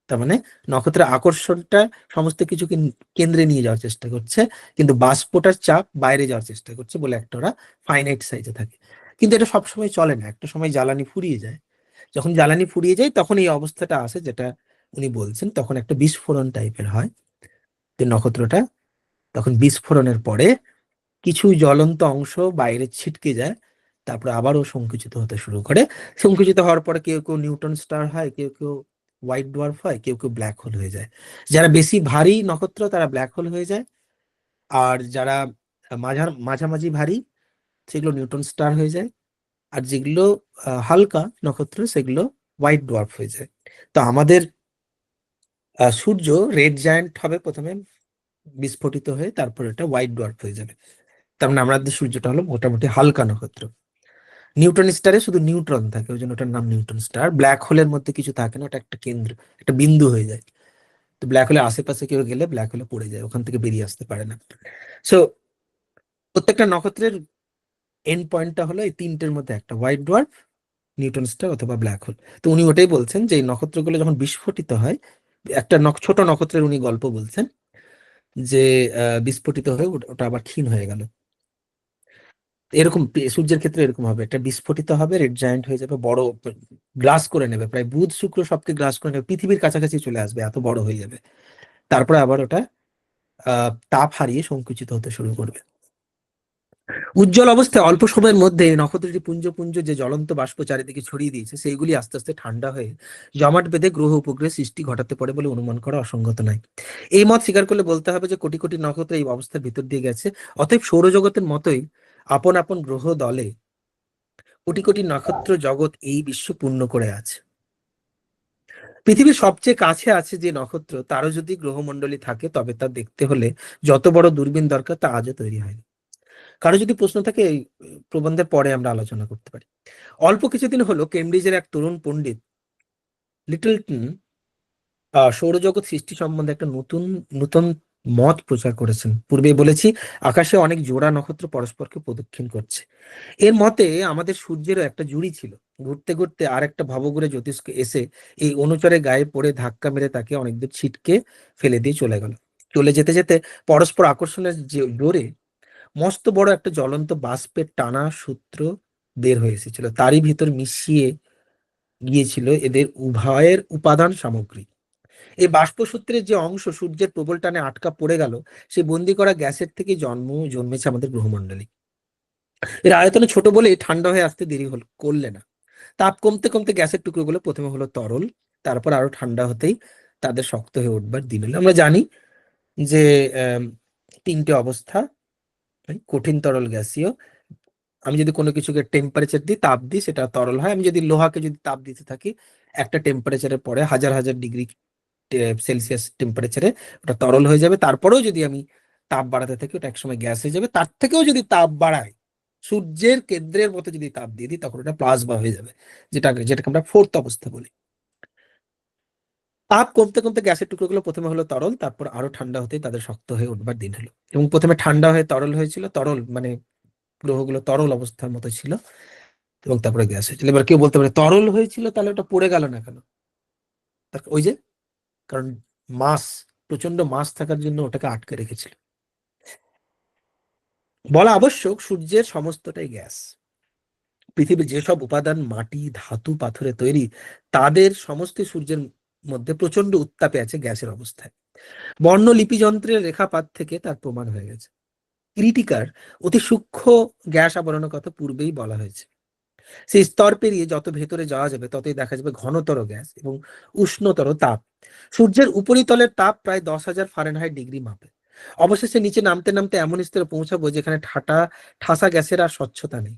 তার মানে নক্ষত্রের আকর্ষণটা সমস্ত কিছুকে কেন্দ্রে নিয়ে যাওয়ার চেষ্টা করছে, কিন্তু বাষ্পটার চাপ বাইরে যাওয়ার চেষ্টা করছে বলে একটা ওরা ফাইনাইট সাইজে থাকে। কিন্তু এটা সবসময় চলে না, একটা সময় জ্বালানি ফুরিয়ে যায়। যখন জ্বালানি ফুরিয়ে যায় তখন এই অবস্থাটা আসে, যেটা উনি বলছেন তখন একটা বিস্ফোরণ টাইপের হয়, যে নক্ষত্রটা তখন বিস্ফোরণের পরে কিছু জ্বলন্ত অংশ বাইরে ছিটকে যায়, তারপরে আবারও সংকুচিত হতে শুরু করে। সংকুচিত হওয়ার পরে কেউ কেউ নিউটন স্টার হয়, কেউ কেউ হোয়াইট ডোয়ার্ফ হয়, কেউ কেউ ব্ল্যাক হোল হয়ে যায়। যারা বেশি ভারী নক্ষত্র তারা ব্ল্যাক হোল হয়ে যায়, আর যারা মাঝামাঝি ভারী সেগুলো নিউটন স্টার হয়ে যায়, আর যেগুলো হালকা নক্ষত্র সেগুলো হোয়াইট ডোয়ার্ফ হয়ে যায়। তো আমাদের সূর্য রেড জায়ান্ট হবে প্রথমে, বিস্ফোটিত হয়ে তারপর এটা হোয়াইট ডোয়ার্ফ হয়ে যাবে। তার মানে আমাদের সূর্যটা হলো মোটামুটি হালকা নক্ষত্র। নিউটন স্টারে শুধু নিউট্রন থাকে, ওই জন্য ওটার নাম নিউটন স্টার। ব্ল্যাক হোলের মধ্যে কিছু থাকে না, ওটা একটা কেন্দ্র, একটা বিন্দু হয়ে যায়। তো ব্ল্যাক হোলের আশেপাশে কেউ গেলে ব্ল্যাক হোলে পড়ে যায়, ওখান থেকে বেরিয়ে আসতে পারে না। সো প্রত্যেকটা নক্ষত্রের এন্ড পয়েন্টটা হলো এই তিনটের মধ্যে একটা, হোয়াইট ডোয়ার্ফ, নিউটন স্টার অথবা ব্ল্যাক হোল। তো উনি ওটাই বলছেন যে এই নক্ষত্রগুলো যখন বিস্ফোটিত হয়, একটা ছোট নক্ষত্রের উনি গল্প বলছেন যে বিস্ফোটিত হয়ে ওটা আবার ক্ষীণ হয়ে গেল। এরকম সূর্যের ক্ষেত্রে এরকম হবে, একটা বিস্ফোটিত হবে, রেড জায়ান্ট হয়ে যাবে, বড় গ্রাস করে নেবে, প্রায় বুধ শুক্র সবকে গ্রাস করে নেবে, পৃথিবীর কাছাকাছি চলে আসবে, এত বড় হয়ে যাবে। তারপরে আবার ওটা তাপ হারিয়ে সংকুচিত হতে শুরু করবে। উজ্জ্বল অবস্থায় অল্প সময়ের মধ্যে নক্ষত্রটি পুঞ্জ পুঞ্জ যে জ্বলন্ত বাষ্প চারিদিকে ছড়িয়ে দিয়েছে সেইগুলি আস্তে আস্তে ঠান্ডা হয়ে জমাট বেঁধে গ্রহ উপগ্রহের সৃষ্টি ঘটাতে পারে বলে অনুমান করা অসঙ্গত নয়। এই মত স্বীকার করলে বলতে হবে যে কোটি কোটি নক্ষত্র এই অবস্থার ভিতর দিয়ে গেছে। অতএব সৌরজগতের মতোই আপন আপন গ্রহ দলে কোটি কোটি নক্ষত্র জগৎ এই বিশ্ব পূর্ণ করে আছে। পৃথিবীর সবচেয়ে কাছে আছে যে নক্ষত্র, তারও যদি গ্রহমণ্ডলী থাকে তবে তা দেখতে হলে যত বড় দূরবীন দরকার তা আজও তৈরি হয়নি। কারো যদি প্রশ্ন থাকে এই প্রবন্ধের পরে আমরা আলোচনা করতে পারি। অল্প কিছুদিন হলো কেমব্রিজের এক তরুণ পণ্ডিত লিটলটন সৌরজগৎ সৃষ্টি সম্বন্ধে একটা নতুন নতুন মত প্রচার করেছেন। পূর্বে বলেছি আকাশে অনেক জোড়া নক্ষত্র পরস্পরকে প্রদক্ষিণ করছে। এর মতে আমাদের সূর্যেরও একটা জুড়ি ছিল, ঘুরতে ঘুরতে আর একটা ভবঘুরে জ্যোতিষ্ক এসে এই অনুচরে গায়ে পড়ে ধাক্কা মেরে তাকে অনেক দূর ছিটকে ফেলে দিয়ে চলে গেল। চলে যেতে যেতে পরস্পর আকর্ষণের জোরে মস্ত বড় একটা জ্বলন্ত বাষ্পের টানা সূত্র বের হয়ে এসেছিল, তারই ভিতর মিশিয়ে গিয়েছিল এদের উভয়ের উপাদান সামগ্রী। এই বাষ্পসূত্রের যে অংশ সূর্যের প্রবল টানে আটকা পড়ে গেল, সে বন্দি করা গ্যাসের থেকে জন্মেছে আমাদের গ্রহমণ্ডলী। এর আয়তনে ছোট বলে ঠান্ডা হয়ে আসতে দেরি করলে না। তাপ কমতে কমতে গ্যাসের টুকরোগুলো প্রথমে হলো তরল, তারপর আরো ঠান্ডা হতেই তাদের শক্ত হয়ে উঠবার দিন এলো। আমরা জানি যে তিনটে অবস্থা, কঠিন, তরল, গ্যাসীয়। আমি যদি কোনো কিছুকে টেম্পারেচার দিই, তাপ দিই, সেটা তরল হয়। আমি যদি লোহাকে যদি তাপ দিতে থাকি একটা টেম্পারেচারের পরে হাজার হাজার ডিগ্রি সেলসিয়াস টেম্পারেচারে ওটা তরল হয়ে যাবে। তারপরেও যদি আমি তাপ বাড়াতে থাকি ওটা একসময় গ্যাস হয়ে যাবে। তার থেকেও যদি তাপ বাড়ায়, সূর্যের কেন্দ্রের মতো যদি তাপ দিয়ে দিই, তখন ওটা প্লাজমা হয়ে যাবে, যেটাকে আমরা ফোর্থ অবস্থা বলি। তাপ কমতে কমতে গ্যাসের টুকরোগুলো প্রথমে হলো তরল, তারপর আরো ঠান্ডা হতেই তাদের শক্ত হয়ে উঠবার দিন হলো। এবং প্রথমে ঠান্ডা হয়ে তরল হয়েছিল, তরল মানে গ্রহগুলো তরল অবস্থার মতো ছিল, এবং তারপরে গ্যাস হয়েছিল। এবার কেউ বলতে পারে তরল হয়েছিল তাহলে ওটা পড়ে গেল না কেন? ওই যে কারণ মাস, প্রচন্ড মাস থাকার জন্য ওটাকে আটকে রেখেছিল। বলা আবশ্যক সূর্যের সমস্তটাই গ্যাস। পৃথিবীর যেসব উপাদান মাটি, ধাতু, পাথরে তৈরি, তাদের সমস্ত সূর্যের মধ্যে প্রচন্ড উত্তাপে আছে গ্যাসের অবস্থায়। বর্ণলিপি যন্ত্রের রেখাপাত থেকে তার প্রমাণ হয়ে গেছে। ক্রিটিকার অতি সূক্ষ্ম গ্যাস আবরণের কথা পূর্বেই বলা হয়েছে। সেই স্তর পেরিয়ে যত ভেতরে যাওয়া যাবে ততই দেখা যাবে ঘনতর গ্যাস এবং উষ্ণতর তাপ। সূর্যের উপরিতলের তাপ প্রায় 10,000 ফারেনহাইট ডিগ্রি মাপে। অবশেষে নিচে নামতে নামতে এমন স্তরে পৌঁছাবো যেখানে ঠাসা গ্যাসের আর স্বচ্ছতা নেই।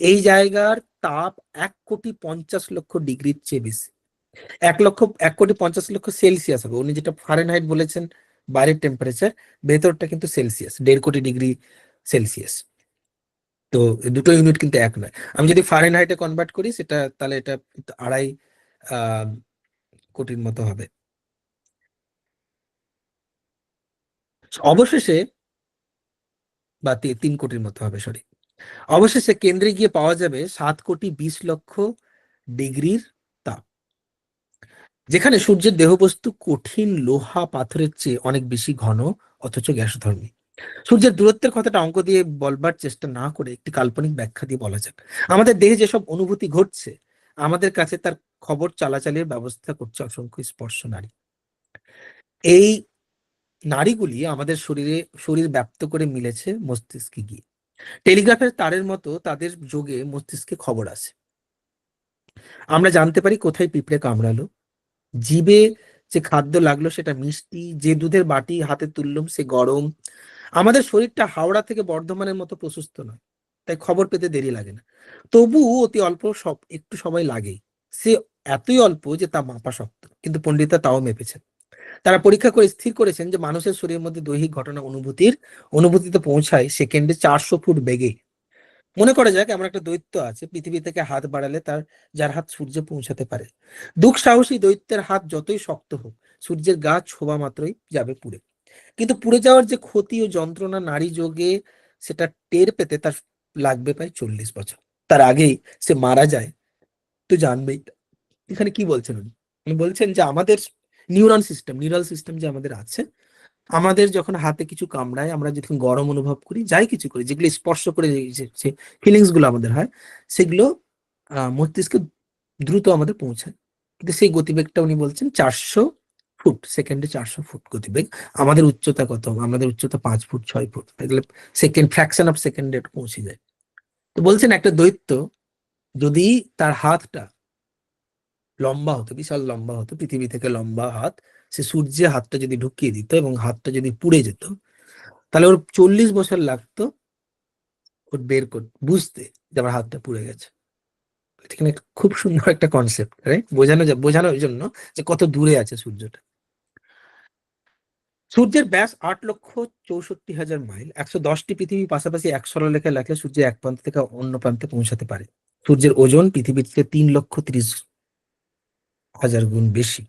এই জায়গার তাপ 1,50,00,000 ডিগ্রির চেয়ে বেশি। 1,50,00,000 সেলসিয়াস হবে। উনি যেটা ফারেনহাইট বলেছেন বাইরের টেম্পারেচার, ভেতরটা কিন্তু সেলসিয়াস, 1.5 কোটি ডিগ্রি সেলসিয়াস। তো দুটো ইউনিট কিন্তু এক নয়। আমি যদি ফারেনহাইটে কনভার্ট করি সেটা, তাহলে এটা 2.5 কোটির মতো হবে। অবশেষে বা 3 কোটির মতো হবে, সরি। অবশেষে কেন্দ্রে গিয়ে পাওয়া যাবে 7,20,00,000 ডিগ্রির তাপ, যেখানে সূর্যের দেহবস্তু কঠিন লোহা পাথরের চেয়ে অনেক বেশি ঘন, অথচ গ্যাসধর্মী। সূর্যের দূরত্বের কথাটা অঙ্ক দিয়ে বলবার চেষ্টা না করে একটি কাল্পনিক ব্যাখ্যা দিয়ে বলা যাক। আমাদের দেহে যেসব অনুভূতি ঘটছে, আমাদের কাছে তার খবর চালাচালির ব্যবস্থা করছে অসংখ্য স্পর্শ নারী। এই নাড়িগুলি আমাদের শরীর ব্যাপ্ত করে মিলেছে মস্তিষ্কে গিয়ে। টেলিগ্রাফের তারের মতো তাদের যোগে মস্তিষ্কে খবর আসে। আমরা জানতে পারি কোথায় পিঁপড়ে কামড়ালো, জিভে যে খাদ্য লাগলো সেটা মিষ্টি, যে দুধের বাটি হাতে তুললাম সে গরম। আমাদের শরীরটা হাওড়া থেকে বর্ধমানের মতো প্রশস্ত নয়, তাই খবর পেতে দেরি লাগে না। তবু অতি অল্প একটু সময় লাগেই। সে এতই অল্প যে তা মাপা শক্ত, কিন্তু পণ্ডিতরা তাও মেপেছেন। তারা পরীক্ষা করে স্থির করেছেন যে মানুষের শরীরের মধ্যে দৈহিক ঘটনা অনুভূতিতে পৌঁছায় সেকেন্ডে 400 ফুট বেগে। মনে করা যাক এমন একটা দৈত্য আছে, পৃথিবী থেকে হাত বাড়ালে যার হাত সূর্যে পৌঁছাতে পারে। দুঃসাহসী দৈত্যের হাত যতই শক্ত হোক, সূর্যের গা ছোঁয়া মাত্রই যাবে পুড়ে। কিন্তু পুড়ে যাওয়ার যে ক্ষতি ও যন্ত্রণা নারী যোগে সেটা টের পেতে তার লাগবে প্রায় 40 বছর। তার আগেই সে মারা যায় তো জানবেই। এখানে কি বলছেন উনি বলছেন যে আমাদের নিউরাল সিস্টেম যে আমাদের আছে, আমাদের যখন হাতে কিছু কামড়ায়, আমরা যখন গরম অনুভব করি, যাই কিছু করি, যেগুলো স্পর্শ করে যে ফিলিংস গুলো আমাদের হয়, সেগুলো মস্তিষ্কে দ্রুত আমাদের পৌঁছায়। কিন্তু সেই গতিবেগটা উনি বলছেন 400 ফুট, সেকেন্ডে 400 ফুট গতিবেগ। আমাদের উচ্চতা কত? আমাদের উচ্চতা 5 ফুট 6 ফুট, এগুলো ফ্র্যাকশন অফ সেকেন্ডে পৌঁছে যায়। তো বলছেন একটা দৈত্য যদি তার হাতটা লম্বা হতো, বিশাল লম্বা হতো, পৃথিবী থেকে লম্বা হাত, সে সূর্যে হাতটা যদি ঢুকিয়ে দিত এবং হাতটা যদি পুড়ে যেত, তাহলে ওর 40 বছর লাগতো ওর বের করতে, বুঝতে যে আমার হাতটা পুড়ে গেছে। এখানে খুব সুন্দর একটা কনসেপ্ট, রাইট? বোঝানোর জন্য যে কত দূরে আছে সূর্যটা। সূর্যের ব্যাস 8,64,000 মাইল। 110টি পৃথিবী পাশাপাশি এক সরলরেখায় রাখলে সূর্যের এক প্রান্ত থেকে অন্য প্রান্তে পৌঁছাতে পারে। সূর্যের ওজন পৃথিবীর থেকে 3,30,000 গুণ বেশি।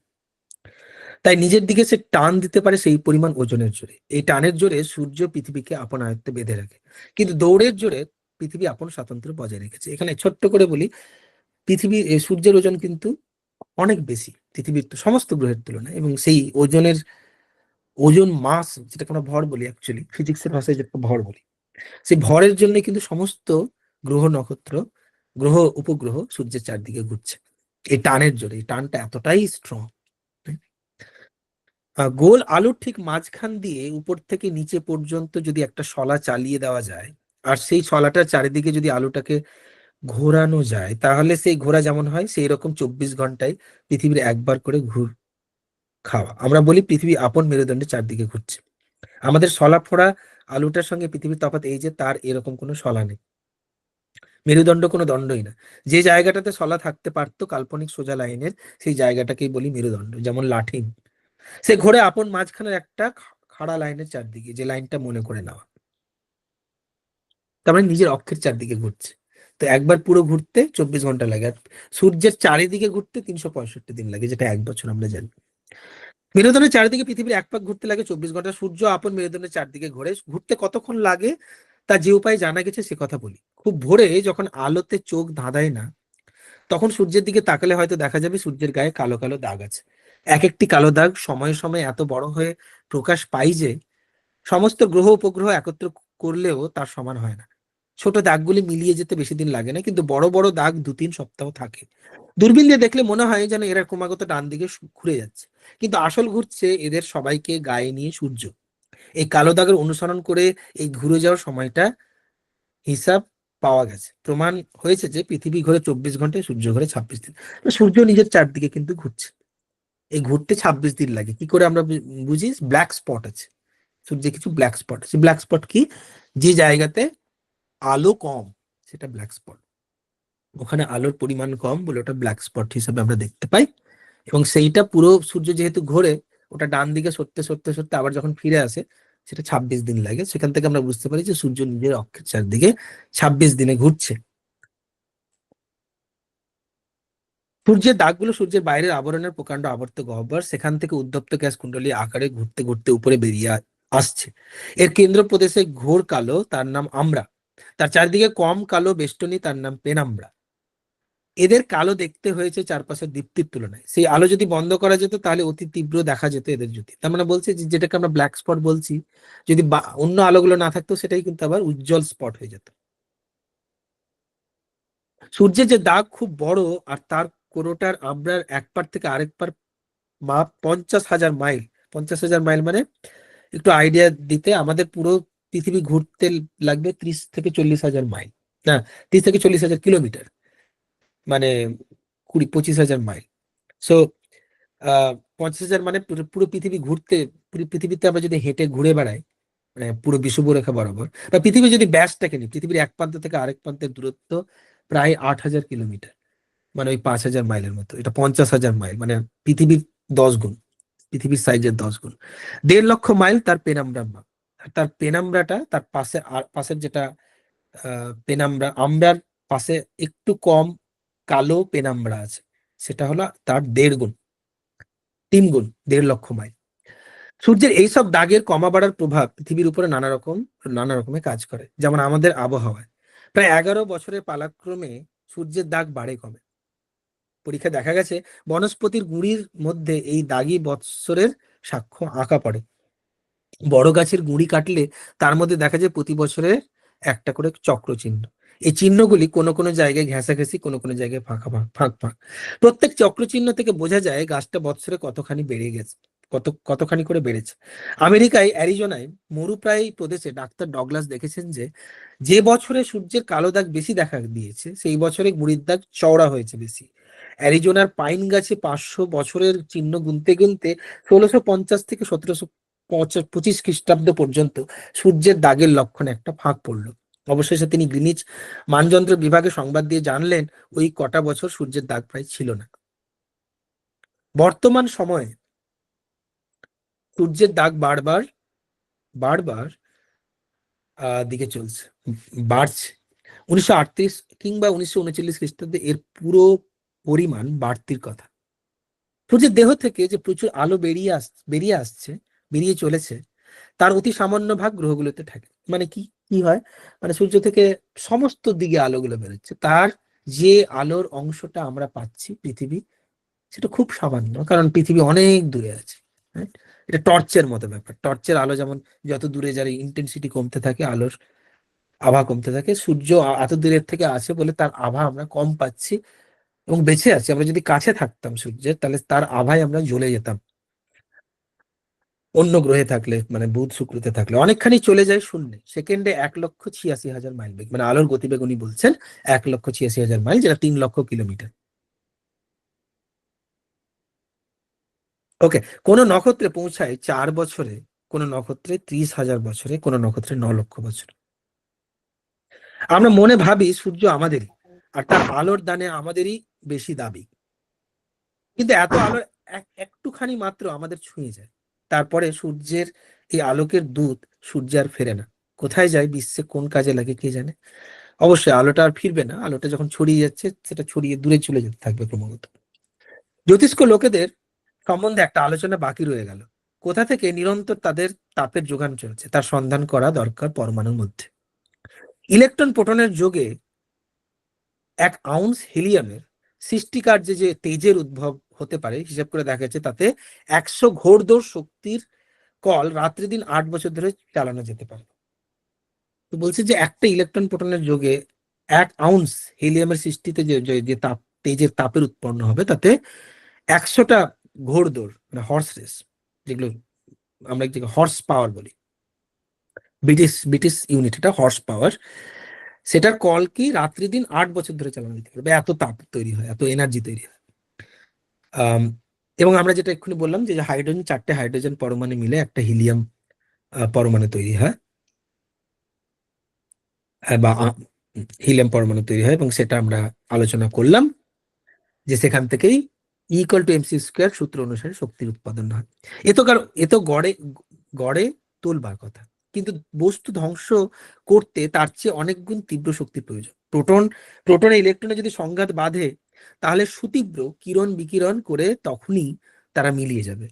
তাই নিজের দিকে সে টান দিতে পারে সেই পরিমাণ ওজনের জোরে। এই টানের জোরে সূর্য পৃথিবীকে আপন আয়ত্তে বেঁধে রাখে, কিন্তু দৌড়ের জোরে পৃথিবী আপন স্বাতন্ত্র্য বজায় রেখেছে। এখানে ছোট্ট করে বলি, সূর্যের ওজন কিন্তু অনেক বেশি পৃথিবীর সমস্ত গ্রহের তুলনায়, এবং সেই ওজন মাস, যেটাকে আমরা ভর বলি, অ্যাকচুয়ালি ফিজিক্সের ভাষায় যেটা ভর বলি, সেই ভরের জন্য কিন্তু সমস্ত গ্রহ নক্ষত্র, উপগ্রহ সূর্যের চারদিকে ঘুরছে এই টানের জোরে। এই টানটা এতটাই স্ট্রং। গোল আলুর ঠিক মাঝখান দিয়ে উপর থেকে নিচে পর্যন্ত যদি একটা শলা চালিয়ে দেওয়া যায়, আর সেই শলাটার চারিদিকে যদি আলুটাকে ঘোরানো যায়, তাহলে সেই ঘোরা যেমন হয় সেই রকম 24 ঘন্টায় পৃথিবীর একবার করে খাওয়া। আমরা বলি পৃথিবী আপন মেরুদণ্ডের চারদিকে ঘুরছে। আমাদের শলা ফোড়া আলুটার সঙ্গে পৃথিবীর তফাৎ এই যে তার এরকম কোনো শলা নেই, মেরুদণ্ড কোনো দণ্ডই না। যে জায়গাটাতে শলা থাকতে পারতো কাল্পনিক সোজা লাইনের, সেই জায়গাটাকেই বলি মেরুদণ্ড, যেমন লাঠি। সে ঘোরে আপন মাঝখানের একটা খাড়া লাইনের চারদিকে, যে লাইনটা মনে করে নেওয়া, তার মানে নিজের অক্ষের চারদিকে ঘুরছে। তো একবার পুরো ঘুরতে 24 ঘন্টা লাগে, আর সূর্যের চারিদিকে ঘুরতে 365 দিন লাগে, যেটা 1 বছর আমরা জানি। মেরুদণ্ডের চারিদিকে পৃথিবীর এক পাক ঘুরতে লাগে 24 ঘন্টা। সূর্য আপন মেরুদণ্ডের চারদিকে ঘুরতে কতক্ষণ লাগে তা যে উপায়ে জানা গেছে সে কথা বলি। খুব ভোরে যখন আলোতে চোখ ধাঁধায় না, তখন সূর্যের দিকে তাকালে হয়তো দেখা যাবে সূর্যের গায়ে কালো কালো দাগ আছে। এক একটি কালো দাগ সময়ে সময়ে এত বড় হয়ে প্রকাশ পাই যে সমস্ত গ্রহ উপগ্রহ একত্র করলেও তার সমান হয় না। ছোট দাগগুলি মিলিয়ে যেতে বেশি দিন লাগে না, কিন্তু বড় বড় দাগ 2-3 সপ্তাহ থাকে। দূরবীন দিয়ে দেখলে মনে হয় যেন এরা ক্রমাগত ডান দিকে ঘুরে যাচ্ছে, কিন্তু আসল ঘুরছে এদের সবাইকে গায়ে নিয়ে সূর্য। এই কালো দাগের অনুসরণ করে এই ঘুরে যাওয়ার সময়টা হিসাব পাওয়া গেছে। প্রমাণ হয়েছে যে পৃথিবী ঘোরে 24 ঘন্টায়, সূর্য ঘোরে 26 দিন। সূর্য নিজের চারদিকে কিন্তু ঘুরছে। এই ঘুরতে 26 দিন লাগে। কি করে আমরা বুঝি? ব্ল্যাক স্পট আছে সূর্যে, কিছু ব্ল্যাক স্পট আছে। ব্ল্যাক স্পট কি? যে জায়গাতে আলো কম সেটা ব্ল্যাক স্পট। ওখানে আলোর পরিমাণ কম বলে ওটা ব্ল্যাক স্পট হিসেবে আমরা দেখতে পাই। এবং সেইটা পুরো সূর্য যেহেতু ঘোরে, ওটা ডান দিকে সরতে সরতে সরতে আবার যখন ফিরে আসে, সেটা 26 দিন লাগে। সেখান থেকে আমরা বুঝতে পারি যে সূর্য নিজের অক্ষের চারদিকে 26 দিনে ঘুরছে। সূর্যের দাগগুলো সূর্যের বাইরের আবরণের প্রকাণ্ড আবর্ত গহ্বর, সেখান থেকে উত্তপ্ত গ্যাস কুণ্ডলী আকারে ঘুরতে ঘুরতে উপরে বেরিয়ে আসছে। এর কেন্দ্র প্রদেশে ঘোর কালো, তার নাম আমরা। তার চারদিকে কম কালো বেষ্টনী, তার নাম পেনাম্বরা। এদের কালো দেখতে হয়েছে চারপাশের দীপ্তির তুলনায়। সেই আলো যদি বন্ধ করা যেত তাহলে অতি তীব্র দেখা যেত এদের জ্যোতি। তার মানে বলছে যে যেটাকে আমরা ব্ল্যাক স্পট বলছি, যদি অন্য আলোগুলো না থাকতো সেটাই কিন্তু আবার উজ্জ্বল স্পট হয়ে যেত। সূর্যের যে দাগ খুব বড়, আর তার কোনোটার আমরা এক পার থেকে আরেক পার মাপ 50,000 মাইল। 50,000 মাইল মানে একটু আইডিয়া দিতে, আমাদের পুরো পৃথিবী ঘুরতে লাগবে 30 থেকে 40,000 মাইল, না 30 থেকে 40,000 কিলোমিটার, মানে 20-25,000 মাইল। সো 50,000 মানে পুরো পুরো পৃথিবী ঘুরতে, পুরো পৃথিবীতে আমরা যদি হেঁটে ঘুরে বেড়াই, মানে পুরো বিষুবরেখা বরাবর, বা পৃথিবী যদি ব্যাসটাকে নিই, পৃথিবীর এক প্রান্ত থেকে আরেক প্রান্তের দূরত্ব প্রায় 8,000 কিলোমিটার, মানে ওই 5,000 মাইলের মতো। এটা 50,000 মাইল, মানে পৃথিবীর 10 গুণ, পৃথিবীর সাইজের 10 গুণ। 1.5 লক্ষ মাইল তার পেনাম্বরার মাপ। আর তার পেনাম্বরাটা তার পাশে, আর পাশের যেটা পেনাম্বরা, আমরার পাশে একটু কম কালো পেনাম্বরা আছে, সেটা হলো তার 1.5 গুণ, 3 গুণ, 1.5 লক্ষ মাইল। সূর্যের এইসব দাগের কমা বাড়ার প্রভাব পৃথিবীর উপরে নানা রকমের কাজ করে। যেমন আমাদের আবহাওয়ায় প্রায় 11 বছরের পালাক্রমে সূর্যের দাগ বাড়ে কমে। পরীক্ষা দেখা গেছে বনস্পতির গুঁড়ির মধ্যে এই দাগি বৎসরের সাক্ষ্য আঁকা পড়ে। বড় গাছের গুঁড়ি কাটলে তার মধ্যে দেখা যায় প্রতি বছরে একটা করে চক্র চিহ্ন। এই চিহ্নগুলি কোনো কোনো জায়গায় ঘেঁষাঘেঁষি, কোনো কোনো জায়গায় ফাঁকা ফাঁক ফাঁক। প্রত্যেক চক্র চিহ্ন থেকে বোঝা যায় গাছটা বৎসরে কতখানি বেড়ে গেছে, কতখানি করে বেড়েছে। আমেরিকায় অ্যারিজোনায় মরুপ্রায় প্রদেশে ডাক্তার ডগলাস দেখেছেন যে যে বছরে সূর্যের কালো দাগ বেশি দেখা দিয়েছে, সেই বছরে গুঁড়ির দাগ চওড়া হয়েছে বেশি। অ্যারিজোনার পাইন গাছে 500 বছরের চিহ্ন গুনতে গুনতে 1650 থেকে 1725 খ্রিস্টাব্দ পর্যন্ত সূর্যের দাগের লক্ষণে একটা ফাঁক পড়লো। অবশেষে তিনি গ্রিনিচ মানযন্ত্র বিভাগে সংবাদ দিয়ে জানলেন ওই কটা বছর সূর্যের দাগ প্রায় ছিল না। বর্তমান সময়ে সূর্যের দাগ বারবার বারবার দিকে চলছে, বাড়ছে। 1938 কিংবা 1939 খ্রিস্টাব্দে এর পুরো পরিমাণ বাড়তির কথা। সূর্যের দেহ থেকে যে প্রচুর আলো বেরিয়ে চলেছে, তার অতি সামান্য ভাগ গ্রহগুলোতে থাকে। মানে কি কি হয়, মানে সূর্য থেকে সমস্ত দিকে আলোগুলো বেরোচ্ছে, তার যে আলোর অংশটা আমরা পাচ্ছি পৃথিবী, সেটা খুব সামান্য, কারণ পৃথিবী অনেক দূরে আছে। right? এটা টর্চের মতো ব্যাপার। টর্চের আলো যেমন যত দূরে যার ইন্টেন্সিটি কমতে থাকে, আলোর আভা কমতে থাকে, সূর্য এত দূরের থেকে আছে বলে তার আভা আমরা কম পাচ্ছি এবং বেঁচে আছি। আমরা যদি কাছে থাকতাম সূর্যের, তাহলে তার আভায় আমরা জ্বলে যেতাম। অন্য গ্রহে থাকলে, মানে বুধ শুক্রতে থাকলে অনেকখানি চলে যায় শূন্যে। সেকেন্ডে 1,86,000 মাইল বেগ, মানে আলোর গতিবেগ উনি বলছেন 1,86,000 মাইল, যেটা 3 লক্ষ কিলোমিটার। ওকে, কোন নক্ষত্রে পৌঁছায় 4 বছরে, কোন নক্ষত্রে 30,000 বছরে, কোন নক্ষত্রে 9 লক্ষ বছর। আমরা মনে ভাবি সূর্য আমাদেরই, আর তার আলোর দানে আমাদেরই বেশি দাবি, কিন্তু এত আলো একটুখানি মাত্র আমাদের ছুঁয়ে যায়, তারপরে সূর্যের এই আলোকের দূত সূর্য আর ফেরে না। কোথায় যায়, বিশ্বে কোন কাজে লাগে কে জানে। অবশ্যই আলোটা আর ফিরবে না, আলোটা যখন ছড়িয়ে যাচ্ছে সেটা ছড়িয়ে দূরে চলে যেতে থাকবে ক্রমাগত। জ্যোতিষ্ক লোকেদের সম্বন্ধে একটা আলোচনা বাকি রয়ে গেল। কোথা থেকে নিরন্তর তাদের তাপের যোগান চলছে তার সন্ধান করা দরকার পরমাণুর মধ্যে। ইলেকট্রন প্রোটনের যোগে 1 আউন্স হিলিয়ামের সৃষ্টিকার্যে যে তেজের উদ্ভব হতে পারে হিসাব করে দেখা যাচ্ছে তাতে 100 ঘোড়দৌড় শক্তির কল রাত্রি দিন 8 বছর ধরে চালানো যেতে পারে। তো বলছে যে একটা ইলেকট্রন প্রোটনের যোগে 1 আউন্স হিলিয়ামের সৃষ্টিতে যে তাপ, তেজের তাপের উৎপন্ন হবে, তাতে 100টা ঘোড়দৌড়, মানে হর্স রেস, যেগুলো আমরা হর্স পাওয়ার বলি, ব্রিটিশ ইউনিট, এটা হর্স পাওয়ার, সেটার কল কি রাত্রি দিন 8 বছর ধরে চালানো যেতে পারবে। এত তাপ তৈরি হয়, এত এনার্জি তৈরি হয়। এবং আমরা যেটা এক্ষুনি বললাম যে হাইড্রোজেন, 4টে হাইড্রোজেন পরমাণু মিলে একটা হিলিয়াম পরমাণু তৈরি হয়, বা হিলিয়াম পরমাণু তৈরি হয়, এবং সেটা আমরা আলোচনা করলাম যে সেখান থেকেই E=mc² সূত্র অনুসারে শক্তির উৎপাদন হয়। এ তো গড়ে গড়ে তোলবার কথা, কিন্তু বস্তু ধ্বংস করতে তার চেয়ে অনেক গুণ তীব্র শক্তির প্রয়োজন। প্রোটনে ইলেকট্রনে যদি সংঘাত বাঁধে, তাহলে সুতীব্র কিরণ বিকিরণ করে তখনই তারা মিলিয়ে যাবে।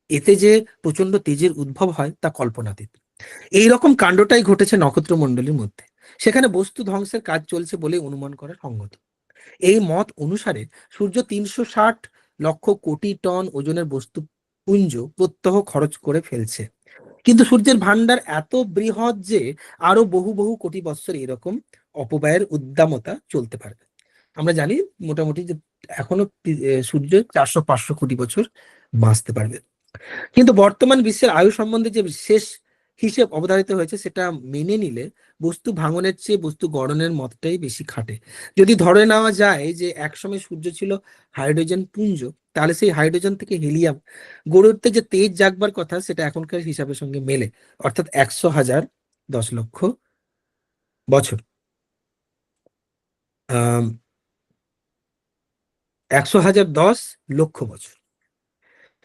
এতে যে প্রচন্ড তেজের উদ্ভব হয় তা কল্পনাতীত। এইরকম কাণ্ডটাই ঘটেছে নক্ষত্রমণ্ডলীর মধ্যে। সেখানে বস্তু ধ্বংসের কাজ চলছে বলে অনুমান করা সঙ্গত। এই মত অনুসারে সূর্য 360 লক্ষ কোটি টন ওজনের বস্তু পুঞ্জ প্রত্যহ খরচ করে ফেলছে, কিন্তু সূর্যের ভান্ডার এত বৃহৎ যে আরো বহু বহু কোটি বৎসর এরকম অপব্যয়ের উদ্দামতা চলতে পারবে। আমরা জানি মোটামুটি যে এখনো সূর্য 400-500 কোটি বছর বাঁচতে পারবে। কিন্তু বর্তমান বিশ্বের আয়ু সম্বন্ধে যে শেষ হিসেব অবধারিত হয়েছে সেটা মেনে নিলে বস্তু ভাঙনের চেয়ে বস্তু গড়নের মতটাই বেশি খাটে। যদি ধরে নেওয়া যায় যে একসময় সূর্য ছিল হাইড্রোজেন পুঞ্জ, তাহলে সেই হাইড্রোজেন থেকে হিলিয়াম গড়ে উঠতে যে তেজ জাগবার কথা সেটা এখনকার হিসাবের সঙ্গে মেলে, অর্থাৎ 100,000 10 লক্ষ বছর। 100,000 10 লক্ষ বছর।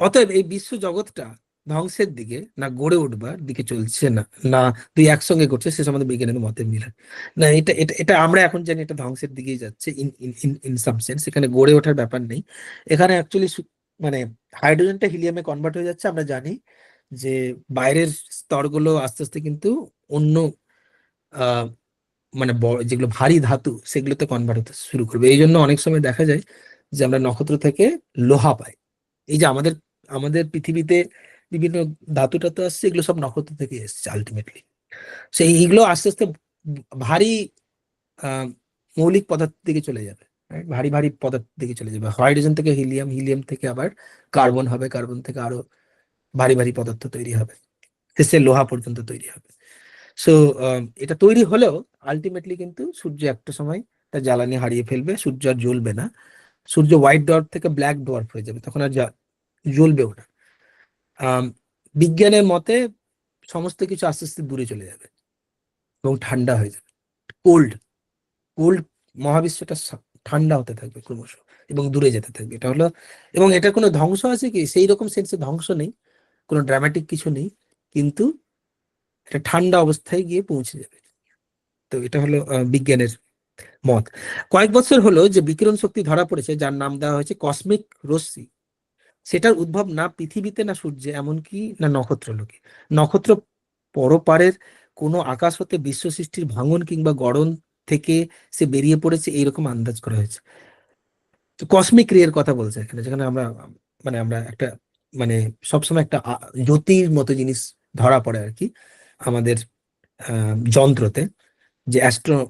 অতএব এই বিশ্ব জগৎটা ধ্বংসের দিকে না গড়ে উঠবার দিকে চলছে, না না দুই একসঙ্গে ঘটছে, সে সম্বন্ধে বিজ্ঞানের মতের মিল হয় না। এটা এটা এটা আমরা এখন জানি এটা ধ্বংসের দিকেই যাচ্ছে in in in in some sense. এখানে গড়ে ওঠার ব্যাপার নেই। এখানে অ্যাকচুয়ালি মানে হাইড্রোজেনটা হিলিয়ামে কনভার্ট হয়ে যাচ্ছে। আমরা জানি যে বাইরের স্তরগুলো আস্তে আস্তে কিন্তু অন্য আহ মানে যেগুলো ভারী ধাতু সেগুলোতে কনভার্ট হতে শুরু করবে। এই জন্য অনেক সময় দেখা যায় যে আমরা নক্ষত্র থেকে লোহা পাই। এই যে আমাদের আমাদের পৃথিবীতে বিভিন্ন ধাতু টাতু আসছে, এগুলো সব নক্ষত্র থেকে এসছে আলটিমেটলি। সেই এইগুলো আস্তে আস্তে ভারী আহ মৌলিক পদার্থের দিকে চলে যাবে, right? ভারী ভারী পদার্থের দিকে চলে যাবে। হাইড্রোজেন থেকে হিলিয়াম, হিলিয়াম থেকে আবার কার্বন হবে, কার্বন থেকে আরো ভারী ভারী পদার্থ তৈরি হবে, শেষে লোহা পর্যন্ত তৈরি হবে। সো এটা তৈরি হলেও আলটিমেটলি কিন্তু সূর্য একটা সময় তার জ্বালানি হারিয়ে ফেলবে, সূর্য আর জ্বলবে না। সূর্য হোয়াইট ডোয়ার্ফ থেকে ব্ল্যাক ডোয়ার্ফ হয়ে যাবে, তখন আর জ্বলবেও না। বিজ্ঞানের মতে সমস্ত কিছু আস্তে আস্তে দূরে চলে যাবে এবং ঠান্ডা হয়ে যাবে। কোল্ড কোল্ড মহাবিশ্বটা ঠান্ডা হতে থাকবে ক্রমশ এবং দূরে যেতে থাকবে। এটা হলো, এবং এটার কোনো ধ্বংস আছে কি সেই রকম সেন্সে ধ্বংস নেই, কোনো ড্রামাটিক কিছু নেই, কিন্তু এটা ঠান্ডা অবস্থায় গিয়ে পৌঁছে যাবে। তো এটা হলো বিজ্ঞানের মত। কয়েক বছর হলো যে বিকিরণ শক্তি ধরা পড়েছে যার নাম দেওয়া হয়েছে কসমিক রশ্মি। সেটার উদ্ভব না পৃথিবীতে, না সূর্যে, এমনকি না নক্ষত্রলোকে। নক্ষত্র পরপারের কোনো আকাশ হতে বিশ্ব সৃষ্টির ভাঙন কিংবা গড়ন থেকে সে বেরিয়ে পড়েছে এইরকম আন্দাজ করা হয়েছে। তো কসমিক রে এর কথা বলছে এখানে, যেখানে আমরা মানে আমরা একটা মানে সবসময় একটা জ্যোতির মতো জিনিস ধরা পড়ে আর কি আমাদের যন্ত্রতে, যে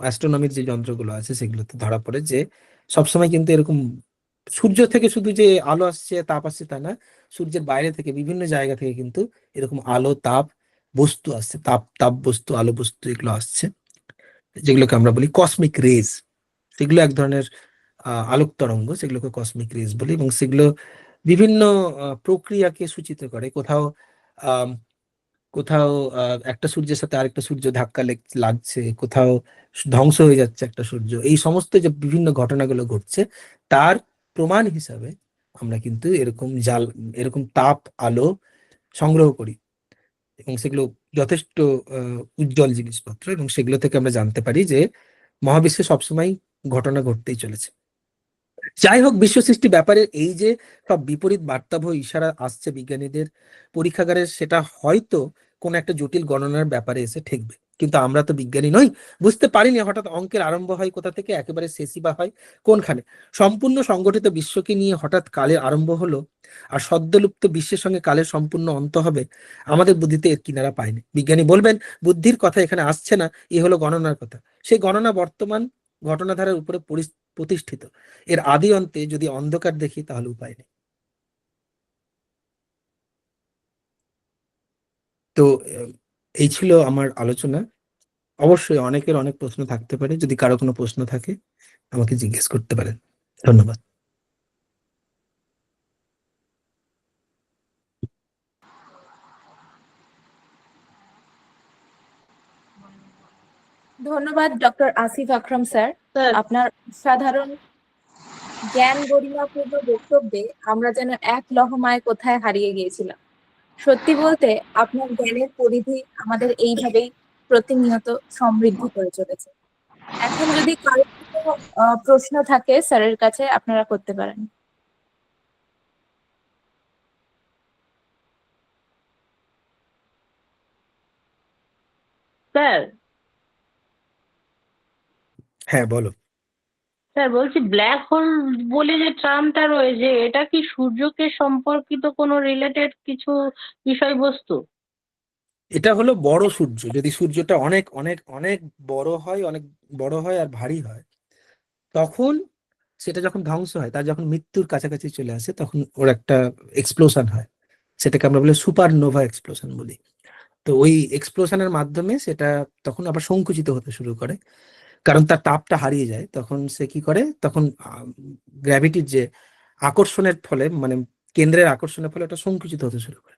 অ্যাস্ট্রোনমির যে যন্ত্রগুলো আছে সেগুলোতে ধরা পড়ে যে সবসময় কিন্তু এরকম সূর্য থেকে শুধু যে আলো আসছে তাপ আসছে তা না, সূর্যের বাইরে থেকে বিভিন্ন জায়গা থেকে কিন্তু এরকম আলো তাপ বস্তু আসছে, তাপ তাপ বস্তু আলো বস্তু এগুলো আসছে, যেগুলোকে আমরা বলি কসমিক রেজ। সেগুলো এক ধরনের আলোক তরঙ্গ, সেগুলোকে কসমিক রেজ বলি, এবং সেগুলো বিভিন্ন প্রক্রিয়াকে সূচিত করে। কোথাও আহ কোথাও একটা সূর্যের সাথে আরেকটা সূর্য ধাক্কা লাগছে, কোথাও ধ্বংস হয়ে যাচ্ছে একটা সূর্য। এই সমস্ত যে বিভিন্ন ঘটনাগুলো ঘটছে তার প্রমাণ হিসাবে আমরা কিন্তু এরকম তাপ আলো সংগ্রহ করি, এবং সেগুলো যথেষ্ট উজ্জ্বল জিনিসপত্র, এবং সেগুলো থেকে আমরা জানতে পারি যে মহাবিশ্বে সবসময় ঘটনা ঘটতেই চলেছে। যাই হোক, বিশ্ব সৃষ্টি ব্যাপারে এই যে সব বিপরীত বার্তাবহ ইশারা আসছে বিজ্ঞানীদের পরীক্ষাগারে, সেটা হয়তো কোন একটা জটিল গণনার ব্যাপারে এসে ঠেকবে, কিন্তু আমরা তো বিজ্ঞানী নই, বুঝতে পারিনি হঠাৎ অঙ্কের আরম্ভ হয় কোথা থেকে, একেবারে শেষই বা হয় কোনখানে। সম্পূর্ণ সংগঠিত বিশ্বকে নিয়ে হঠাৎ কালের আরম্ভ হলো, আর সদ্যলুপ্ত বিশ্বের সঙ্গে কালের সম্পূর্ণ অন্ত হবে, আমাদের বুদ্ধিতে এর কিনারা পায়নি। বিজ্ঞানী বলবেন বুদ্ধির কথা এখানে আসছে না, এ হলো গণনার কথা। সেই গণনা বর্তমান ঘটনাধারার উপরে প্রতিষ্ঠিত। এর আদি অন্তে যদি অন্ধকার দেখি তাহলে উপায় নেই। তো এই ছিল আমার আলোচনা। অবশ্যই অনেকের অনেক প্রশ্ন থাকতে পারে, যদি কারো কোনো প্রশ্ন থাকে আমাকে জিজ্ঞেস করতে পারেন। ধন্যবাদ। ধন্যবাদ ডক্টর আসিফ আকরাম স্যার। আপনার সাধারণ জ্ঞান গরিমাপূর্ণ বক্তব্যে আমরা যেন এক লহমায় কোথায় হারিয়ে গিয়েছিলাম। সত্যি বলতে আপনার জ্ঞানের পরিধি আমাদের এইভাবেই প্রতিনিয়ত সমৃদ্ধ করে চলেছে। এখন যদি কারো কোনো প্রশ্ন থাকে স্যারের কাছে আপনারা করতে পারেন। স্যার হ্যাঁ বলো। স্যার বলছি ব্ল্যাক হোল বলে যে টার্মটা রয়েছে এটা কি সূর্যকে সম্পর্কিত কোনো রিলেটেড কিছু বিষয়বস্তু? এটা হলো বড় সূর্য। যদি সূর্যটা অনেক অনেক অনেক বড় হয়, অনেক বড় হয় আর ভারী হয়, তখন সেটা যখন ধ্বংস হয়, তার যখন মৃত্যুর কাছাকাছি চলে আসে, তখন ওর একটা এক্সপ্লোশন হয়, সেটাকে আমরা বলি সুপারনোভা এক্সপ্লোশন বলি। তো ওই এক্সপ্লোশনের মাধ্যমে সেটা তখন আবার সংকুচিত হতে শুরু করে, কারণ তার তাপটা হারিয়ে যায়। তখন সে কি করে, তখন গ্র্যাভিটির যে আকর্ষণের ফলে, মানে কেন্দ্রের আকর্ষণের ফলে ওটা সংকুচিত হতে শুরু করে।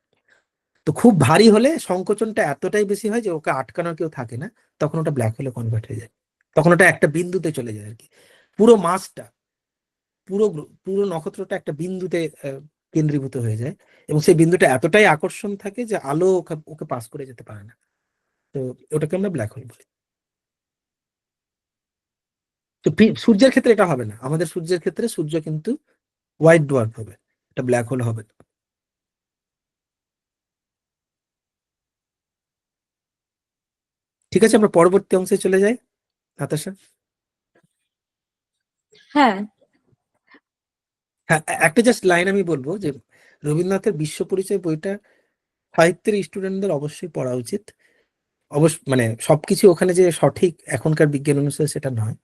তো খুব ভারী হলে সংকোচনটা এতটাই বেশি হয় যে ওকে আটকানোর কেউ থাকে না, তখন ওটা ব্ল্যাক হোলে কনভার্ট হয়ে যায়। তখন ওটা একটা বিন্দুতে চলে যায় আর কি। পুরো মাসটা, পুরো নক্ষত্রটা একটা বিন্দুতে কেন্দ্রীভূত হয়ে যায়, এবং সেই বিন্দুটা এতটাই আকর্ষণ থাকে যে আলো ওকে ওকে পাস করে যেতে পারে না। তো ওটাকে আমরা ব্ল্যাক হোল বলি। তো সূর্যের ক্ষেত্রে এটা হবে না, আমাদের সূর্যের ক্ষেত্রে সূর্য কিন্তু হোয়াইট ডোয়ার্ফ হবে, এটা ব্ল্যাক হোল হবে না। ঠিক আছে, আমরা পরবর্তী অংশে চলে যাই, নাতাশা। হ্যাঁ, হ্যাঁ, একটা জাস্ট লাইন আমি বলবো যে রবীন্দ্রনাথের বিশ্ব পরিচয় বইটা সাহিত্যের স্টুডেন্টদের অবশ্যই পড়া উচিত। অবশ্য মানে সবকিছু ওখানে যে সঠিক এখনকার বিজ্ঞান অনুসারে সেটা নয়,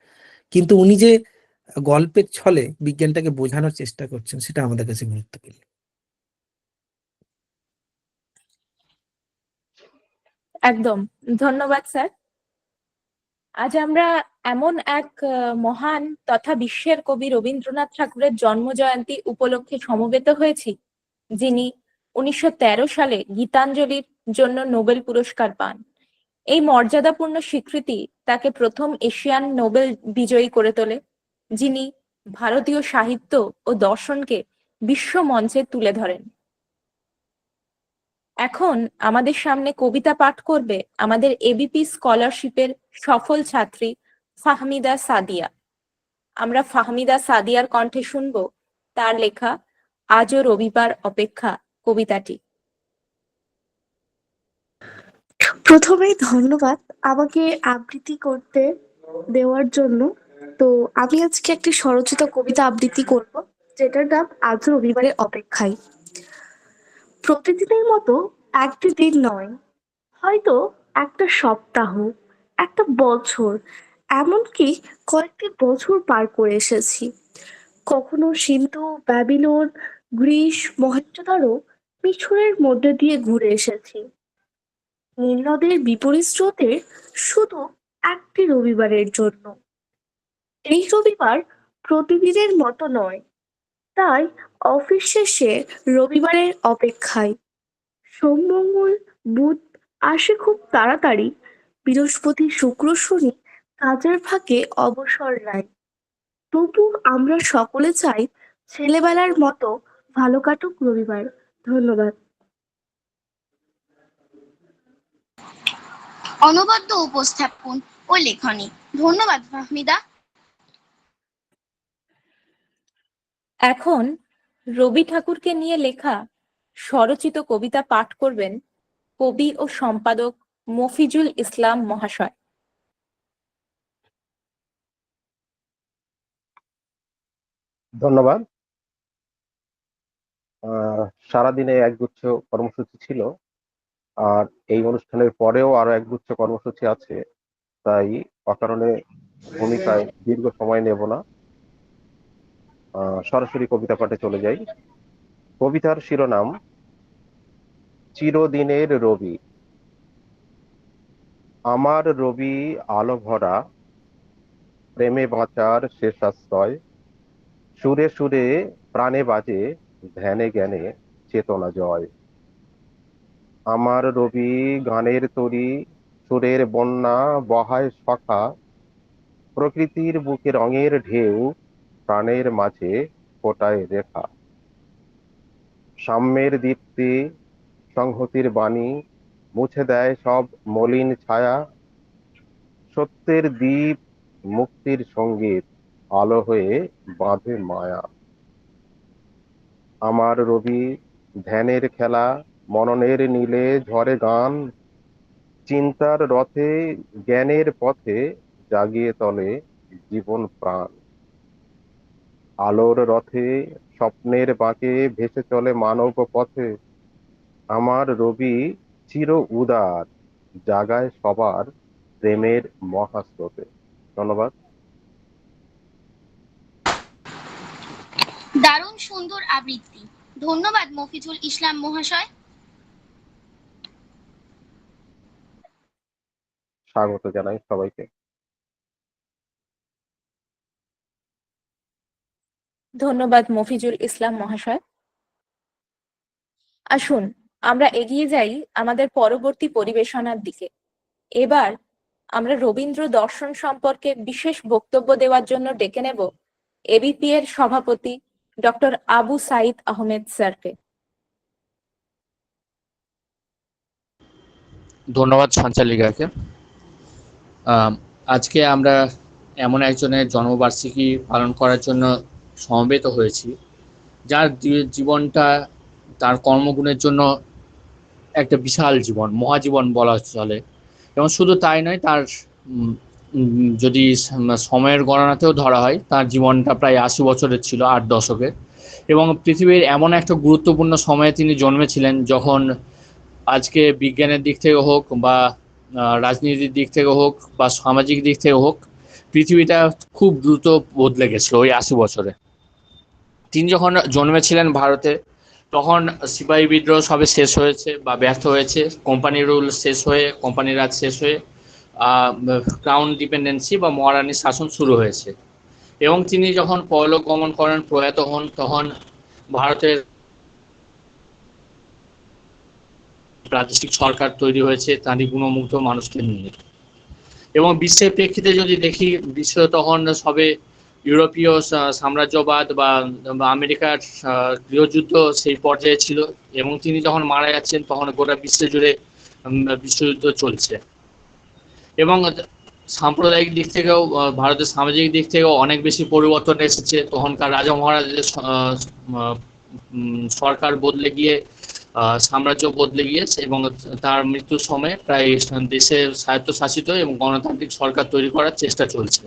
কিন্তু উনি যে গল্পের ছলে বিজ্ঞানটাকে বোঝানোর চেষ্টা করছেন সেটা আমাদের কাছে গুরুত্বপূর্ণ। একদম। ধন্যবাদ স্যার। আজ আমরা এমন এক মহান তথা বিশ্বের কবি রবীন্দ্রনাথ ঠাকুরের জন্মজয়ন্তী উপলক্ষে সমবেত হয়েছি, যিনি 1913 সালে গীতাঞ্জলির জন্য নোবেল পুরস্কার পান। এই মর্যাদাপূর্ণ স্বীকৃতি তাকে প্রথম এশিয়ান নোবেল বিজয়ী করে তোলে, যিনি ভারতীয় সাহিত্য ও দর্শনকে বিশ্ব মঞ্চে তুলে ধরেন। এখন আমাদের সামনে কবিতা পাঠ করবে আমাদের এবিপি স্কলারশিপের সফল ছাত্রী ফাহমিদা সাদিয়া। আমরা ফাহমিদা সাদিয়ার কণ্ঠে শুনব তার লেখা আজও রবিবার অপেক্ষা কবিতাটি। প্রথমেই ধন্যবাদ আমাকে আবৃত্তি করতে দেওয়ার জন্য। তো আমি আজকে একটি স্বরচিত কবিতা আবৃত্তি করব, যেটার নাম আজ রবিবারের অপেক্ষায়। প্রতিদিনের মতো একটি দিন নয়, হয়তো একটা সপ্তাহ, একটা বছর, এমনকি কয়েকটি বছর পার করে এসেছি। কখনো সিন্ধু, ব্যাবিলন, গ্রিস, মহেঞ্জোদারো, মিশরের মধ্যে দিয়ে ঘুরে এসেছি। নীলনদের বিপরীত স্রোতের শুধু একটি রবিবারের জন্য। এই রবিবার প্রতিদিনের মতো নয়, তাই অফিস শেষে রবিবারের অপেক্ষায়। সোম, মঙ্গল, বুধ আসে খুব তাড়াতাড়ি, বৃহস্পতি, শুক্র, শনি কাজের ফাঁকে অবসর নাই। তবু আমরা সকলে চাই ছেলেবেলার মতো ভালো কাটুক রবিবার। ধন্যবাদ। অনবদ্য উপস্থাপন ও লেখনী। ধন্যবাদ ফাহমিদা। এখন রবি ঠাকুরকে নিয়ে লেখা স্বরচিত কবিতা পাঠ করবেন কবি ও সম্পাদক মফিজুল ইসলাম মহাশয়। ধন্যবাদ। সারাদিনে একগুচ্ছ কর্মসূচি ছিল, আর এই অনুষ্ঠানের পরেও আরো একগুচ্ছ কর্মসূচি আছে, তাই অকারণে ভূমিকায় দীর্ঘ সময় নেব না, সরাসরি কবিতা পাঠে চলে যাই। কবিতার শিরোনাম চিরদিনের রবি। আমার রবি আলো ভরা, প্রেমে বাঁচার শেষ আশ্রয়, সুরে সুরে প্রাণে বাজে, ধ্যানে জ্ঞানে চেতনা জয়। আমার রবি গানের তরি, সুরের বন্যা বহায় সখা, প্রকৃতির বুকে রঙের ঢেউ, প্রাণের মাঝে ফোটায় রেখা। সাম্যের দীপ্তি, সংহতির বাণী, মুছে দেয় সব মলিন ছায়া। সত্যের দ্বীপ, মুক্তির সঙ্গীত, আলো হয়ে বাঁধে মায়া। আমার রবি ধ্যানের খেলা, মননের নীলে ঝরে গান, চিন্তার রথে জ্ঞানের পথে জাগিয়ে তোলে জীবন প্রাণ। আলোর রথে স্বপ্নের বাঁকে ভেসে চলে মানব পথে। আমার রবি চির উদার, জাগায় সবার প্রেমের মহাস্রোতে। ধন্যবাদ। সুন্দর আবৃত্তি। ধন্যবাদ মফিজুল ইসলাম মহাশয়। স্বাগত জানাই সবাইকে। ধন্যবাদ মফিজুল ইসলাম মহাশয়। আসুন আমরা এগিয়ে যাই আমাদের পরবর্তী পরিবেশনার দিকে। এবার আমরা রবীন্দ্র দর্শন সম্পর্কে বিশেষ বক্তব্য দেওয়ার জন্য ডেকে নেব এবিপি এর সভাপতি ডক্টর আবু সাইদ আহমেদ স্যারকে। ধন্যবাদ সঞ্চালিকাকে। আজকে আমরা এমন একজনের জন্মবার্ষিকী পালন করার জন্য সমবেত হয়েছি, যার জীবনটা তার কর্মগুণের জন্য একটা বিশাল জীবন, মহাজীবন বলা চলে। এবং শুধু তাই নয়, তার যদি সময়ের গণনাতেও ধরা হয়, তার জীবনটা প্রায় ৮০ বছরের ছিল, ৮ দশকের। এবং পৃথিবীর এমন একটা গুরুত্বপূর্ণ সময়ে তিনি জন্মেছিলেন, যখন আজকে বিজ্ঞানের দিক থেকে হোক বা রাজনীতির দিক থেকে হোক বা সামাজিক দিক থেকে হোক, পৃথিবীটা খুব দ্রুত বদলে গেছিল ওই ৮০ বছরে। তিনি যখন জন্মেছিলেন ভারতে, তখন সিপাহী বিদ্রোহ সবে শেষ হয়েছে বা ব্যর্থ হয়েছে, কোম্পানি রুল শেষ হয়ে, কোম্পানি রাজ শেষ হয়ে ক্রাউন ডিপেন্ডেন্সি বা মহারানীর শাসন শুরু হয়েছে। এবং তিনি যখন পরলোক গমন করেন, প্রয়াত হন, তখন ভারতের প্রাদেশিক সরকার তৈরি হয়েছে তাঁরই গুণমুগ্ধ মানুষকে নিয়ে। এবং বিশ্বের প্রেক্ষিতে যদি দেখি, বিশ্ব তখন সবে ইউরোপীয় সাম্রাজ্যবাদ বা আমেরিকার গৃহযুদ্ধ সেই পর্যায়ে ছিল। এবং তিনি যখন মারা যাচ্ছেন, তখন গোটা বিশ্ব জুড়ে বিশ্বযুদ্ধ চলছে। এবং সাম্প্রদায়িক দিক থেকেও, ভারতের সামাজিক দিক থেকেও অনেক বেশি পরিবর্তন এসেছে। তখনকার রাজা মহারাজদের সরকার বদলে গিয়ে, সাম্রাজ্য বদলে গিয়েছে, এবং তার মৃত্যুর সময় প্রায় দেশে স্বায়ত্তশাসিত এবং গণতান্ত্রিক সরকার তৈরি করার চেষ্টা চলছে।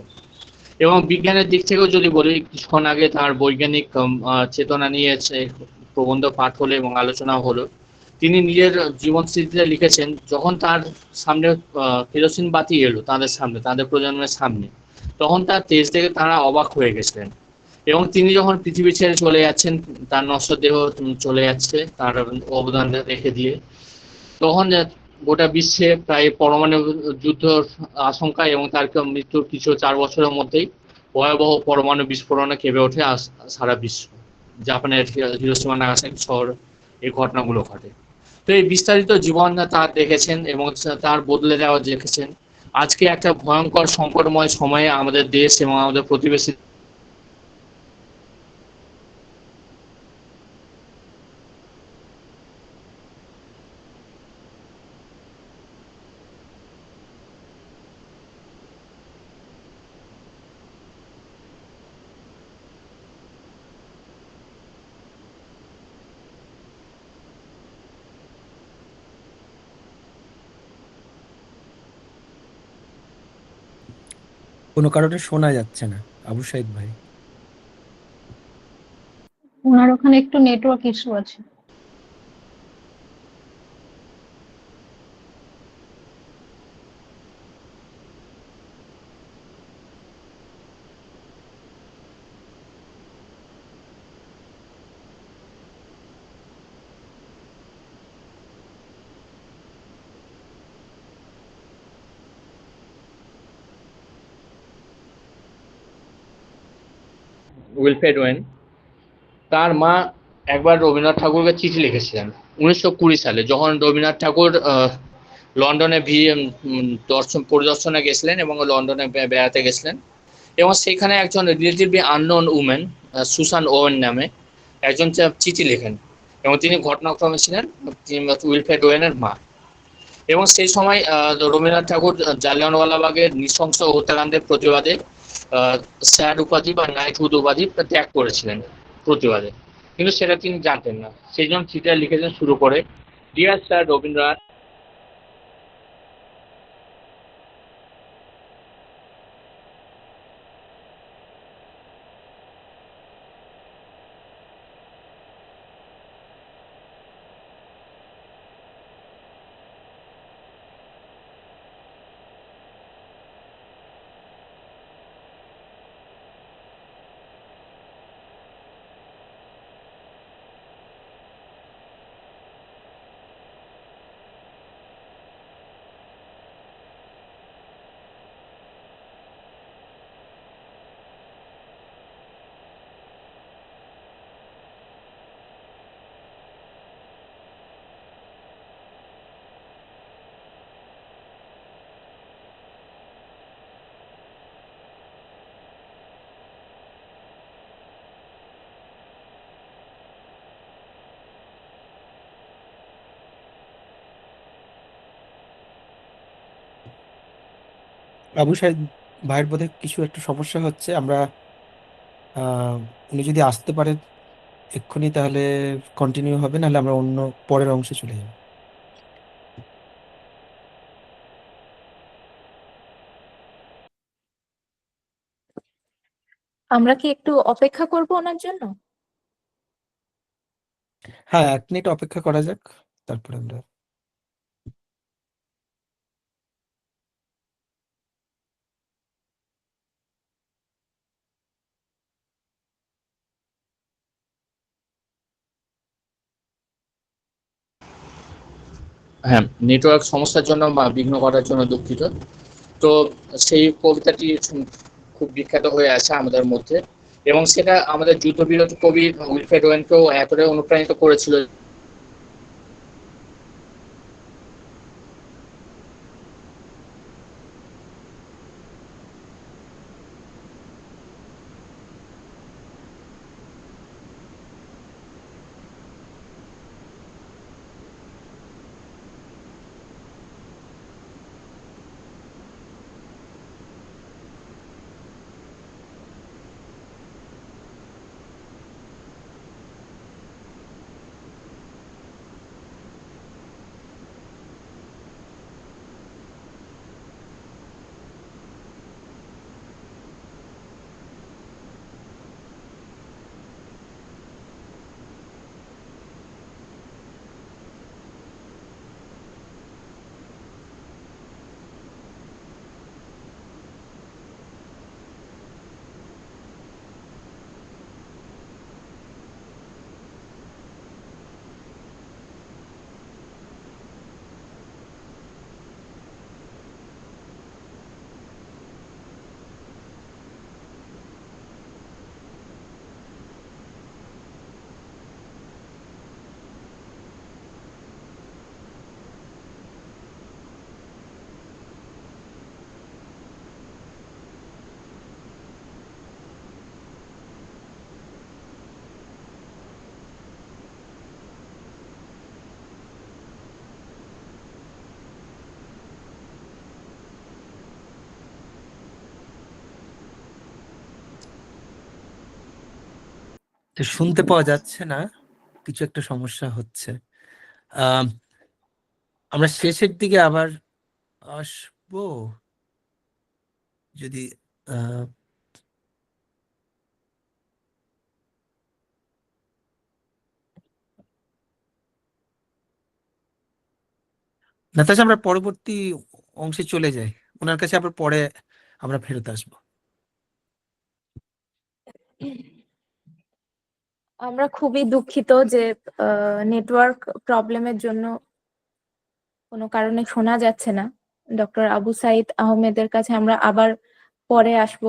এবং বিজ্ঞানের দিক থেকেও যদি বলি, কিছুক্ষণ আগে তার বৈজ্ঞানিক চেতনা নিয়ে প্রবন্ধ পাঠ হলো এবং আলোচনা হলো। তিনি নিজের জীবন স্মৃতিতে লিখেছেন, যখন তার সামনে কেরোসিন বাতি এলো তাদের সামনে, তাদের প্রজন্মের সামনে, তখন তার তেজ দেখে তারা অবাক হয়ে গেছিলেন। এবং তিনি যখন পৃথিবী ছেড়ে চলে যাচ্ছেন, তার নশ্বর দেহ চলে যাচ্ছে তার অবদান রেখে দিয়ে, তখন গোটা বিশ্বে প্রায় পরমাণু যুদ্ধ আশঙ্কা এবং তার মৃত্যুর কিছু ৪ বছরের মধ্যেই ভয়াবহ পরমাণু বিস্ফোরণে কেঁপে ওঠে সারা বিশ্ব। জাপানের হিরোশিমা নাগাসাকি শহর এই ঘটনাগুলো ঘটে। তো এই বিস্তারিত জীবন তার দেখেছেন এবং তার বদলে দেওয়া দেখেছেন। আজকে একটা ভয়ঙ্কর সংকটময় সময়ে আমাদের দেশ এবং আমাদের প্রতিবেশী কোনো কারণে শোনা যাচ্ছে না আবু সাইদ ভাই। ওনার ওখানে একটু নেটওয়ার্ক ইস্যু আছে। উইলফ্রেড ওয়েন, তার মা একবার রবীন্দ্রনাথ ঠাকুরকে চিঠি লিখেছিলেন 1920 সালে, যখন রবীন্দ্রনাথ ঠাকুর লন্ডনে দর্শন পরিদর্শনে গেছিলেন এবং লন্ডনে বেড়াতে গেছিলেন। এবং সেখানে একজন relatively unknown women, Susan Wayne নামে একজন চিঠি লেখেন, এবং তিনি ঘটনাক্রমে ছিলেন উইলফ্রেড ওয়েনের মা। এবং সেই সময় রবীন্দ্রনাথ ঠাকুর জালিয়ানওয়ালাবাগের নৃশংস হত্যাকাণ্ডের প্রতিবাদে স্যার উপাধি বা নাইটহুড উপাধি ত্যাগ করেছিলেন প্রতিবাদে, কিন্তু সেটা তিনি জানতেন না। সেই জন্য চিঠিটা লিখেছেন শুরু করে, ডিয়ার স্যার রবীন্দ্রনাথ, আবু সাইদ ভাইয়ের বোধহয় কিছু একটা সমস্যা হচ্ছে। আমরা উনি যদি আসতে পারে এক্ষুনি তাহলে কন্টিনিউ হবে, নাহলে আমরা অন্য পরের অংশে চলে যাব। আমরা কি একটু অপেক্ষা করব ওনার জন্য? হ্যাঁ, 1 মিনিট অপেক্ষা করা যাক, তারপরে আমরা। হ্যাঁ, নেটওয়ার্ক সমস্যার জন্য বা বিঘ্ন করার জন্য দুঃখিত। তো সেই কবিতাটি খুব বিখ্যাত হয়ে আছে আমাদের মধ্যে, এবং সেটা আমাদের যুদ্ধবিরোধী কবি উইলফ্রেড ওয়েনকেও এতটাই অনুপ্রাণিত করেছিল। তো শুনতে পাওয়া যাচ্ছে না, কিছু একটা সমস্যা হচ্ছে। আহ আমরা শেষের দিকে আবার আসবো যদি। আহ নাতাশা, আমরা পরবর্তী অংশে চলে যাই, ওনার কাছে আবার পরে আমরা ফেরত আসবো। আমরা খুবই দুঃখিত যে নেটওয়ার্ক প্রবলেমের জন্য কোনো কারণে শোনা যাচ্ছে না। ডক্টর আবু সাইদ আহমেদের কাছে আমরা আবার পরে আসব।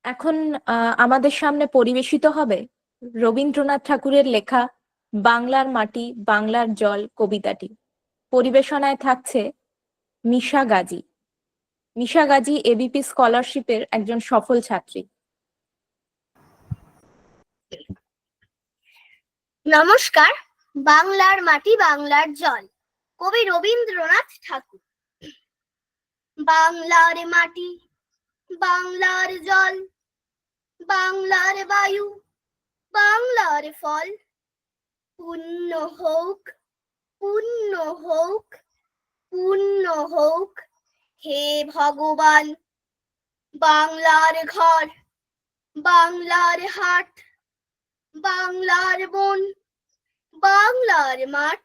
এখন আমাদের সামনে পরিবেশিত হবে রবীন্দ্রনাথ ঠাকুরের লেখা বাংলার মাটি বাংলার জল কবিতাটি। পরিবেশনায় থাকছে মিশা গাজী। মিশা গাজী এবিপি স্কলারশিপের একজন সফল ছাত্রী। নমস্কার। বাংলার মাটি বাংলার জল, কবি রবীন্দ্রনাথ ঠাকুর। বাংলার মাটি বাংলার জল, বাংলার বায়ু বাংলার ফল, পুণ্য হোক পুণ্য হোক পুণ্য হোক হে ভগবান। বাংলার ঘর বাংলার হাট, বাংলার বন বাংলার মাঠ,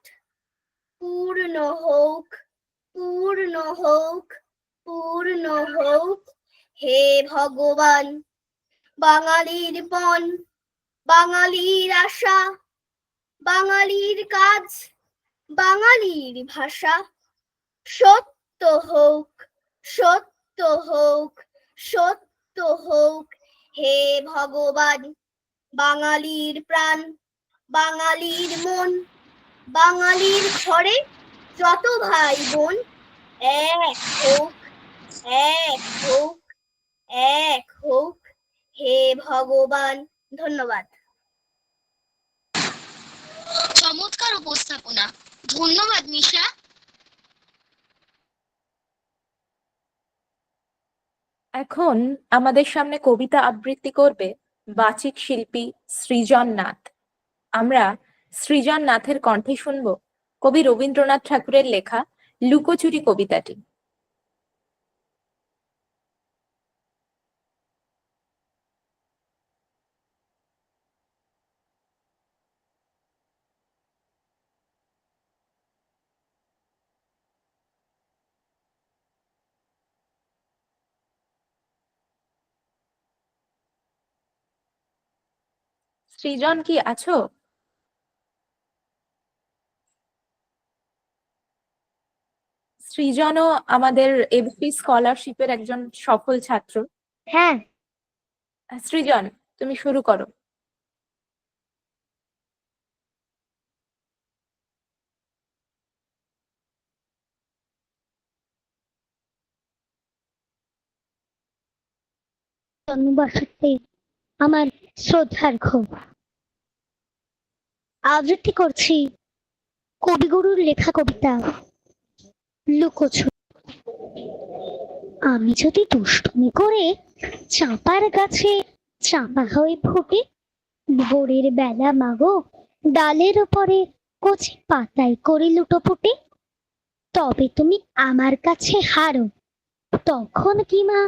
পূর্ণ হোক পূর্ণ হোক পূর্ণ হোক হে ভগবান। বাঙালির পণ বাঙালির আশা, বাঙালির কাজ বাঙালির ভাষা, সত্য হোক সত্য হোক সত্য হোক হে ভগবান। বাঙালির প্রাণ বাঙালির মন, বাঙালির ঘরে যত ভাই বোন, এক হোক এক হোক এক হোক হে ভগবান। ধন্যবাদ। উপস্থাপনা। ধন্যবাদ মিশা। এখন আমাদের সামনে কবিতা আবৃত্তি করবে বাচিক শিল্পী সৃজন নাথ। আমরা সৃজন নাথের কণ্ঠে শুনব কবি রবীন্দ্রনাথ ঠাকুরের লেখা লুকোচুরি কবিতাটি। সৃজন কি আছো? সৃজনও আমাদের এবিপি স্কলারশিপের একজন সফল ছাত্র। হ্যাঁ, সৃজন, তুমি শুরু করো। জন্মবার্ষিকী আমার শ্রদ্ধার ঘোষ আবৃত্তি করছি কবিগুরুর লেখা কবিতা লুকোচুরি। আমি যদি দুষ্টুমি করে চাঁপার গাছে চাঁপা হয়ে ফুটে, ভোরের বেলা মাগো ডালের উপরে কচি পাতায় করে লুটোপুটি, তবে তুমি আমার কাছে হারো, তখন কি মা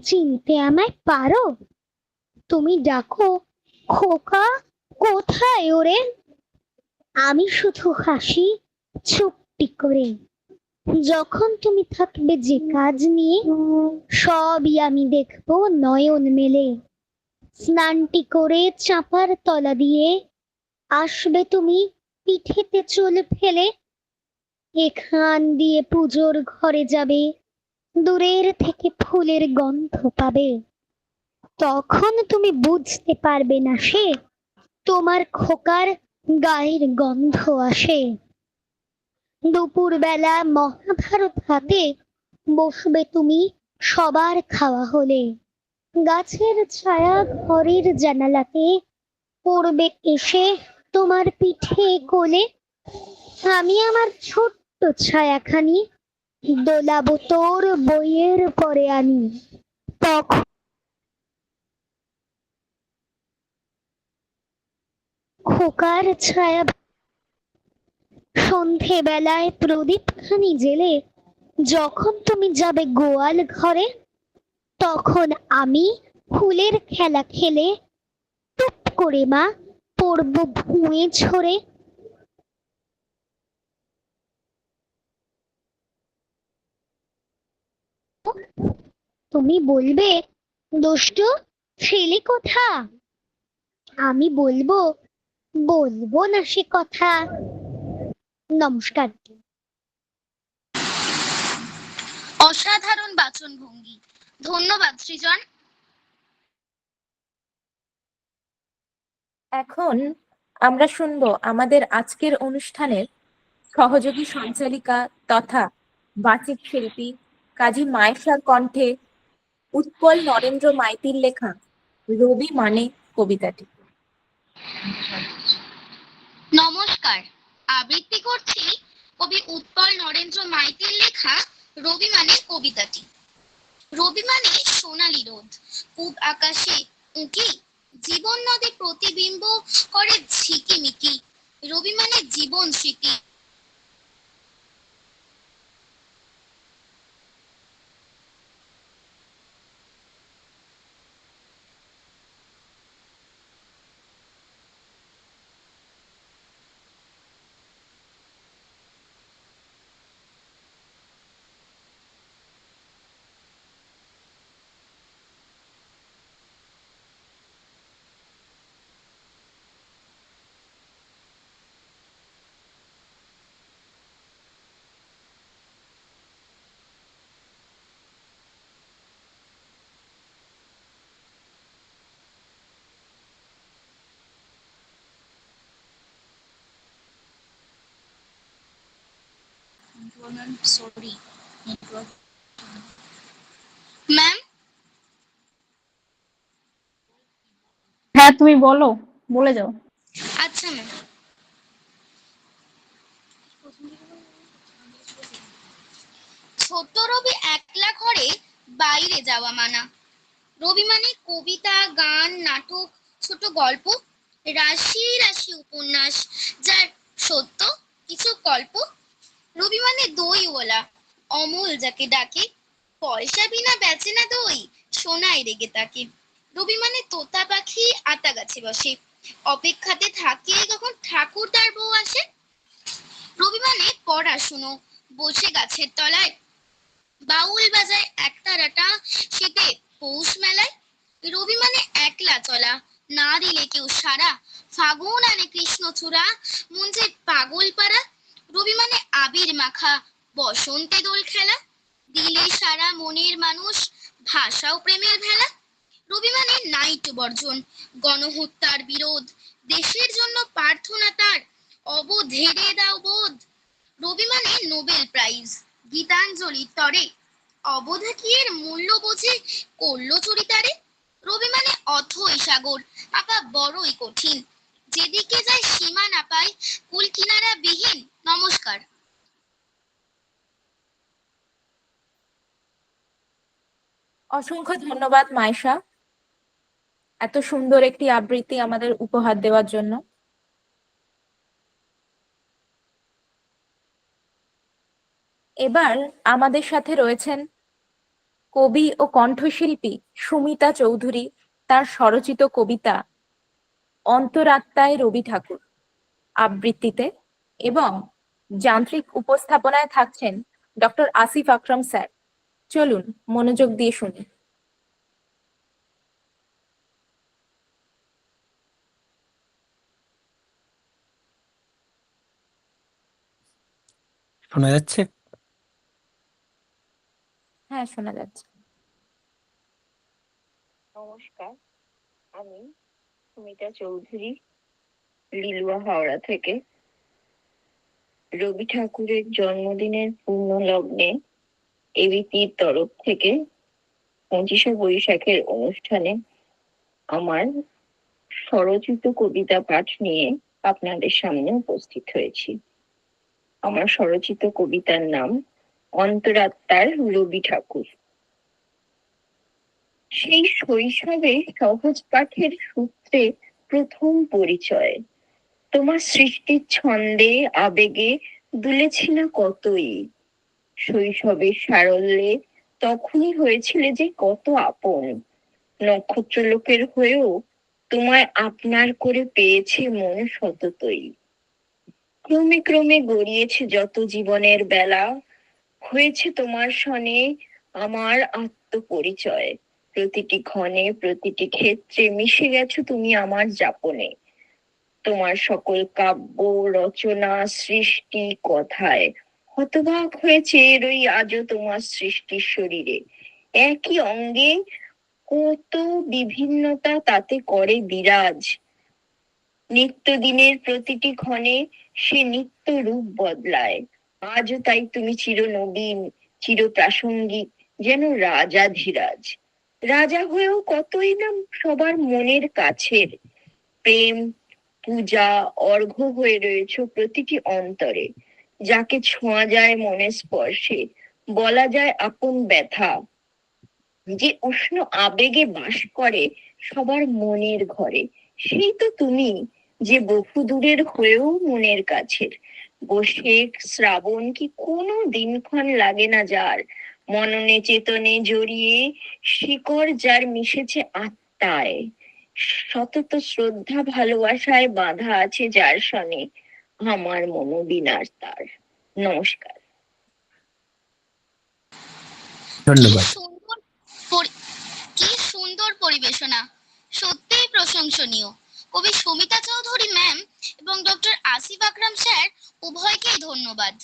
চিনতে আমায় পারো? তুমি ডাকো খোকা, কোথায় ওরে? আমি শুধু হাসি চুপটি করে। যখন তুমি থাকবে যে কাজ নিয়ে, সবই আমি দেখবো নয়ন মেলে। স্নানটি করে চাপার তলা দিয়ে আসবে তুমি পিঠেতে চুল ফেলে, এখান দিয়ে পুজোর ঘরে যাবে, দূরের থেকে ফুলের গন্ধ পাবে। তখন তুমি বুঝতে পারবে না সে তোমার খোকার গায়ের গন্ধ আসে। দুপুর বেলা মহাভারত হাতে বসবে তুমি সবার খাওয়া হলে, গাছের ছায়া ঘরের জানালাতে পড়বে এসে তোমার পিঠে কোলে। আমি আমার ছোট্ট ছায়াখানি দোলাবো তোর বইয়ের পরে আনি, তখন খোকার ছায়া। সন্ধে বেলায় প্রদীপ খানি জেলে যখন তুমি যাবে গোয়াল ঘরে, তখন আমি ফুলের খেলা খেলে টুপ করে মা পড়ব ভুঁয়ে ঝরে। তুমি বলবে দুষ্টু ছেলে কোথা? আমি বলবো বলবো না সে কথা। নমস্কার। অসাধারণ বাচনভঙ্গি। ধন্যবাদ সৃজন। এখন আমরা শুনবো আমাদের আজকের অনুষ্ঠানের সহযোগী সঞ্চালিকা তথা বাচিক শিল্পী কাজী মায়েশার কণ্ঠে উৎপল নরেন্দ্র মাইতির লেখা রবি মানে কবিতাটি। নমস্কার, আবৃত্তি করছি কবি উৎপল নরেন্দ্র মাইতির লেখা রবি মানে কবিতাটি। রবি মানে সোনালী রোদ, পূব আকাশে উঁকি, জীবন নদে প্রতিবিম্ব করে ঝিকিমিকি। রবি মানে জীবন স্মৃতি। Sorry ma'am. হ্যাঁ তুমি বলো, বলে যাও। আচ্ছা ম্যাম। ছোট্ট রবি একলা ঘরে বাইরে যাওয়া মানা। রবি মানে কবিতা, গান, নাটক, ছোট গল্প, রাশি রাশি উপন্যাস যার সত্য কিছু গল্প। রবি মানে দইওয়ালা, অমল যাকে ডাকে, পয়সা বিনা বেচে না দই, সোনায় রেগে তাকে। রবি মানে তোতা পাখি আতা গাছে বসে, অপেক্ষাতে থাকে কখন ঠাকুর তার বউ আসে। রবি মানে পড়াশুনো, বসে গাছের তলায় বাউল বাজায় একতারাটা শীতে পৌষ মেলায়। রবি মানে একলা চলা, না দিলে কেউ সারা, ফাগুন আনে কৃষ্ণচূড়া, মন যে পাগল পাড়া। রবি মানে আবির মাখা, বসন্তে দোল খেলা, দিলে সারা মনের মানুষ, ভাষাও প্রেমের ভেলা। রবি মানে নাইট বর্জন, গণহত্যার বিরোধ, দেশের জন্য প্রার্থনা তার, অবধেরে দাও বোধ। রবি মানে নোবেল প্রাইজ, গীতাঞ্জলি তরে, অবধা কি এর মূল্য বোঝে, করলো চুরি তারে। রবি মানে অথই সাগর, পাপা বড়ই কঠিন, যেদিকে যায় সীমা না পায়, কুল কিনারা বিহীন। নমস্কার। অসংখ্য ধন্যবাদ মাইশা, এত সুন্দর একটি আবৃত্তি আমাদের উপহার দেওয়ার জন্য। এবার আমাদের সাথে রয়েছেন কবি ও কণ্ঠশিল্পী সুমিতা চৌধুরী, তার স্বরচিত কবিতা অন্তরাত্মায় রবি ঠাকুর আবৃত্তিতে, এবং যান্ত্রিক উপস্থাপনায় থাকছেন ডক্টর আসিফ আকরাম স্যার। চলুন মনোযোগ দিয়ে শুনি। শোনা যাচ্ছে? হ্যাঁ, শোনা যাচ্ছে। নমস্কার, আমি সুমিতা চৌধুরী, লিলুয়া হাওড়া থেকে। রবি ঠাকুরের জন্মদিনের পূর্ণ লগ্নে এবিপির তরফ থেকে 25শে বৈশাখের অনুষ্ঠানে আমার স্বরচিত কবিতা পাঠ নিয়ে আপনাদের সামনে উপস্থিত হয়েছি। আমার স্বরচিত কবিতার নাম অন্তরাত্মার রবি ঠাকুর। সেই শৈশবে সহজ পাঠের সূত্রে প্রথম পরিচয়, তোমার সৃষ্টির ছন্দে আবেগে দুলেছিল কতই। শৈশবের সারল্যে তখনই হয়েছিলে যে কত আপন, নক্ষত্রলোকের হয়েও তোমায় আপনার করে পেয়েছে মন সততই। ক্রমে ক্রমে গড়িয়েছে যত জীবনের বেলা, হয়েছে তোমার সনে আমার আত্মপরিচয়। প্রতিটি ক্ষণে প্রতিটি ক্ষেত্রে মিশে গেছো তুমি আমার যাপনে। তোমার সকল কাব্য রচনা সৃষ্টি কথায় হতবাক হয়েছে এরই আজও তোমার সৃষ্টির শরীরে। একই অঙ্গে কত বিভিন্নতা তাতে করে বিরাজ, নিত্যদিনের প্রতিটি ক্ষণে সে নিত্য রূপ বদলায়। আজও তাই তুমি চিরনবীন, চির প্রাসঙ্গিক, যেন রাজাধিরাজ। রাজা হয়েও কতই না সবার মনের কাছের, প্রেম পূজা অর্ঘ্য হয়ে রয়েছে প্রতিটি অন্তরে। যাকে ছোঁয়া যায় মনের স্পর্শে, বলা যায় আপন ব্যথা, যে উষ্ণ আবেগে বাস করে সবার মনের ঘরে, সেই তো তুমি, যে বহু দূরের হয়েও মনের কাছের। বৈশাখ শ্রাবণ কি কোনো দিনক্ষণ লাগে না যার, মননে চেতনে জড়িয়ে শিকড় যার মিশেছে আত্মায়। সতত শ্রদ্ধা ভালোবাসায় বাঁধা আছে যার সনে আমার মনোবিনার তার। নমস্কার। ধন্যবাদ। কি সুন্দর পরিবেশনা, সত্যিই প্রশংসনীয়। কবি সুমিতা চৌধুরী ম্যাম এবং ডক্টর আসিফ আকরাম স্যার উভয়কেই ধন্যবাদ।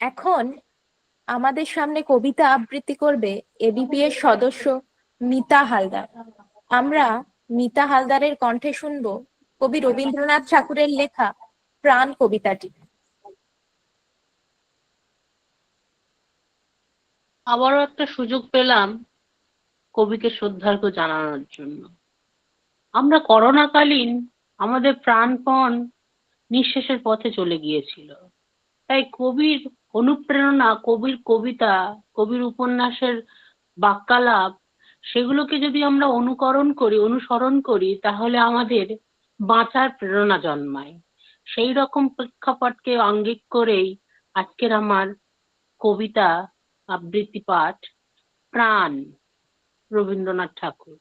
এখন আমাদের সামনে কবিতা আবৃত্তি করবে এবিপি এর সদস্য মিতা হালদার। আমরা মিতা হালদারের কণ্ঠে শুনবো কবি রবীন্দ্রনাথ ঠাকুরের লেখা প্রাণ কবিতাটি। আবারও একটা সুযোগ পেলাম কবিকে শ্রদ্ধার্ঘ্য জানানোর জন্য। আমরা করোনাকালীন আমাদের প্রাণপণ নিঃশেষের পথে চলে গিয়েছিল। তাই কবির অনুপ্রেরণা, কবির কবিতা, কবির উপন্যাসের বাক্যালাপ, সেগুলোকে যদি আমরা অনুসরণ করি, তাহলে আমাদের বাঁচার প্রেরণা জন্মায়। সেই রকম প্রেক্ষাপটকে আঙ্গিক করেই আজকের আমার কবিতা আবৃত্তি পাঠ, প্রাণ, রবীন্দ্রনাথ ঠাকুর।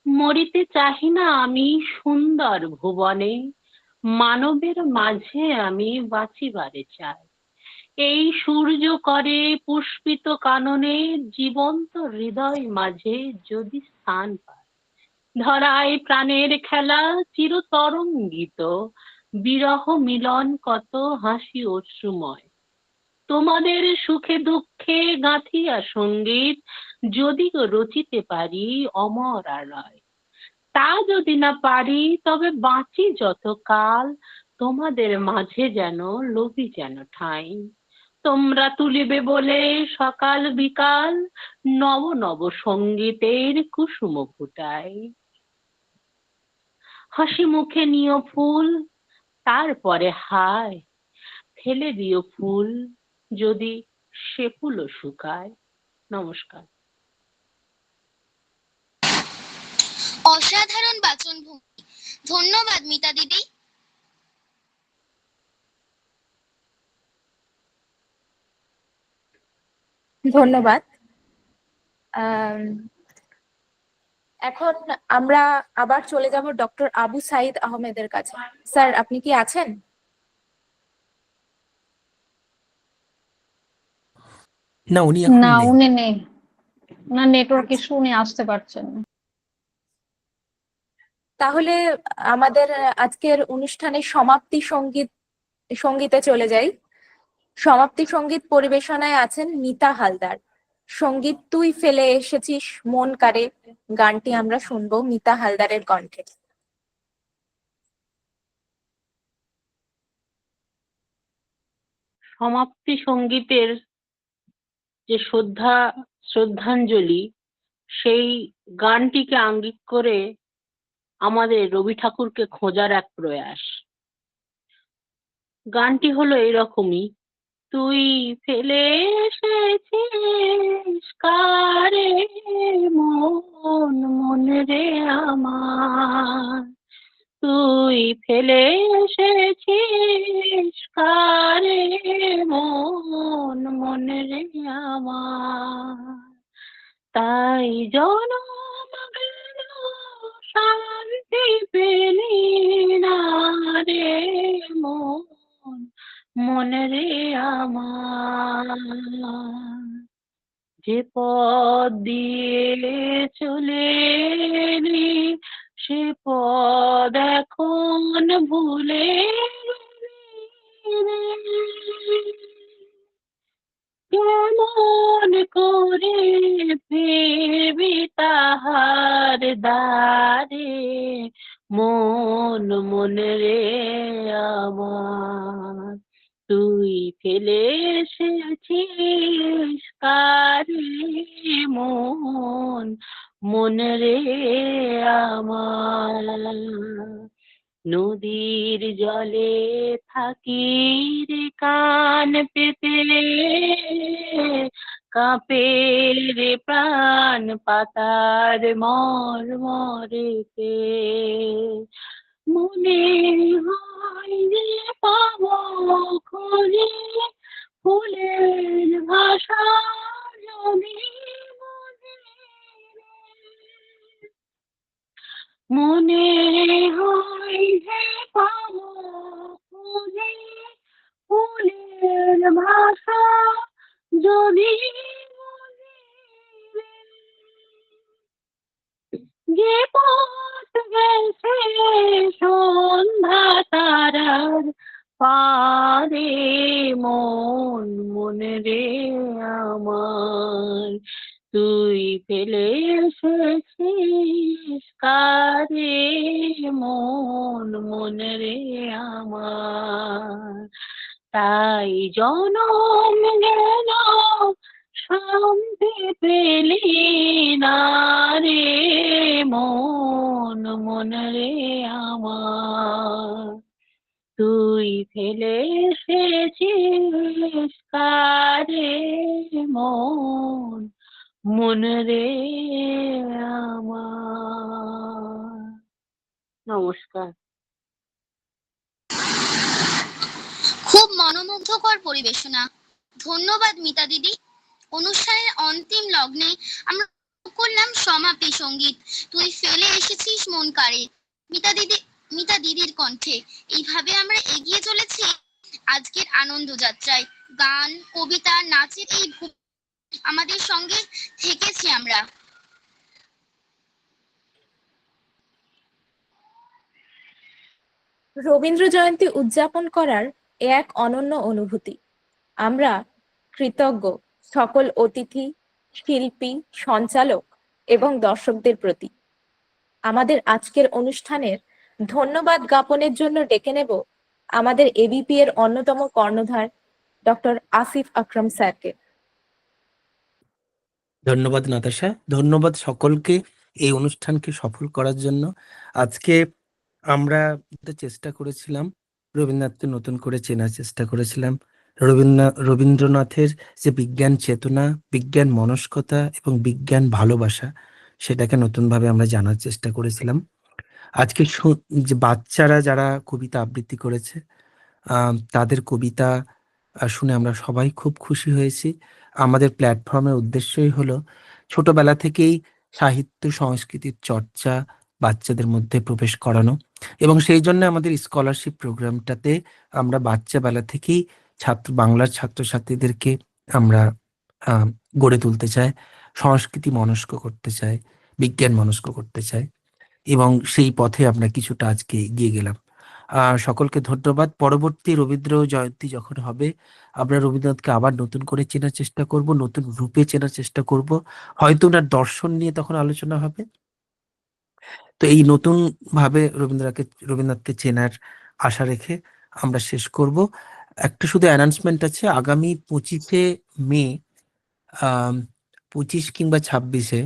মরিতে চাহি না আমি সুন্দর ভুবনে, মানবের মাঝে আমি বাঁচিবারে চাই। এই সূর্য করে পুষ্পিত কাননে, জীবন্ত হৃদয় মাঝে যদি স্থান পায়। ধরায় প্রাণের খেলা চিরতরঙ্গিত, বিরহ মিলন কত হাসি অশ্রুময়। তোমাদের সুখে দুঃখে গাঁথিয়া সঙ্গীত, যদি রচিতে পারি অমর আলয়। তা যদি না পারি তবে বাঁচি যতকাল, তোমাদের মাঝে যেন লভি যেন ঠাঁই। তোমরা তুলিবে বলে সকাল বিকাল, নব নব সঙ্গীতের কুসুম ফুটাই। হাসি মুখে নিও ফুল, তারপরে হায়, ফেলে দিও ফুল যদি সে ফুলও শুকায়। নমস্কার। অসাধারণ বাচনভঙ্গি। ধন্যবাদ মিতা দিদি। ধন্যবাদ। আম, এখন আমরা আবার চলে যাব ডক্টর আবু সাইদ আহমেদের কাছে। স্যার, আপনি কি আছেন? না, উনি এখন না, নেই। উনি নেই, না নেটওয়ার্ক ইস্যু, উনি আসতে পারছেন না। তাহলে আমাদের আজকের অনুষ্ঠানের সঙ্গীতে চলে যাই। সমাপ্তি সঙ্গীত পরিবেশনায় আছেন মিতা হালদার। সঙ্গীত তুই ফেলে এসেছিস মন কারে, গানটি আমরা শুনবো মিতা হালদারের কণ্ঠে। সমাপ্তি সঙ্গীতের যে শ্রদ্ধাঞ্জলি, সেই গানটিকে আঙ্গিক করে আমাদের রবি ঠাকুরকে খোঁজার এক প্রয়াস। গানটি হলো এরকমই: তুই ফেলে এসেছিস কারে মন, মন রে আমার, তুই ফেলে এসেছিস কারে মন, মন রে আমার। তাই জনম গেল শান্তি পেলি না রে মন, মন রে আমার। যে পথ দিয়ে চলে এলি, সে পথ এখন ভুলে গেলি রে। কেমন করে ফিরবি তাহার দ্বারে মন, মন রে আমার, তুই ফেলে এসেছিস কারে মন, মন রে আমার। নদীর জলে থাকি রে কান পেতে, কাঁপে রে প্রাণ পাতার মর মরেতে। মনে হয় যে পাবো খোঁজে ফুলের ভাষা যদি বুঝি রে। মনে হয় যে পাবো খুঁজে ফুলের ভাষা যদি বুঝি রে। যে পথ গেছে সন্ধ্যা তারার পারে মন, মন রে আমার, তুই ফেলে এসেছিস কারে মন, মন রে আমার। তাই জনম গেল শান্তি পেলি না রে মন, মন রে আমার, তুই তুই ফেলে এসেছিস কারে মন, মন রে আমার। নমস্কার। খুব মনোমুগ্ধকর পরিবেশনা। ধন্যবাদ মিতা দিদি। অনুষ্ঠানের অন্তিম লগ্নে আমরা করলাম সমাপনী সঙ্গীত তুই ফেলে এসেছিস মন কারে, মিতা দিদির কণ্ঠে। এইভাবে আমরা এগিয়ে চলেছি আজকের আনন্দ যাত্রায়। গান, কবিতা, নাচের এই আমাদের সঙ্গে থেকেছি আমরা। রবীন্দ্র জয়ন্তী উদযাপন করার এ এক অনন্য অনুভূতি। আমরা কৃতজ্ঞ সকল অতিথি, শিল্পী, সঞ্চালক এবং দর্শকদের প্রতি। আমাদের আজকের অনুষ্ঠানের ধন্যবাদ জ্ঞাপনের জন্য ডেকে নেব আমাদের এবিপি এর অন্যতম কর্ণধার ডক্টর আসিফ আকরাম স্যারকে। ধন্যবাদ নাতাশা, ধন্যবাদ সকলকে এই অনুষ্ঠানকে সফল করার জন্য। আজকে আমরা চেষ্টা করেছিলাম রবীন্দ্রনাথকে নতুন করে চেনার চেষ্টা করেছিলাম। রবীন্দ্রনাথের যে বিজ্ঞান চেতনা, বিজ্ঞান মনস্কতা এবং বিজ্ঞান ভালোবাসা, সেটাকে নতুনভাবে আমরা জানার চেষ্টা করেছিলাম। আজকে যে বাচ্চারা যারা কবিতা আবৃত্তি করেছে, তাদের কবিতা শুনে আমরা সবাই খুব খুশি হয়েছি। আমাদের প্ল্যাটফর্মের উদ্দেশ্যই হলো ছোটবেলা থেকেই সাহিত্য সংস্কৃতির চর্চা বাচ্চাদের মধ্যে প্রবেশ করানো, এবং সেই জন্য আমাদের স্কলারশিপ প্রোগ্রামটাতে আমরা বাচ্চাবেলা থেকেই বাংলার ছাত্রছাত্রীদেরকে আমরা গড়ে তুলতে চাই, সংস্কৃতি মনস্ক করতে চাই, বিজ্ঞান মনস্ক করতে চাই, এবং সেই পথে আমরা কিছুটা আজকে এগিয়ে গেলাম। সকলকে ধন্যবাদ। পরবর্তী রবীন্দ্র জয়ন্তী যখন হবে, আমরা রবীন্দ্রনাথকে আবার নতুন করে চেনার চেষ্টা করব, নতুন রূপে চেনার চেষ্টা করব, হয়তো ওনার দর্শন নিয়ে তখন আলোচনা হবে। তো এই নতুন ভাবে রবীন্দ্রনাথকে চেনার আশা রেখে আমরা শেষ করব। একটা শুধু অ্যানাউন্সমেন্ট আছে, আগামী 25শে মে 25 কিংবা 26-এ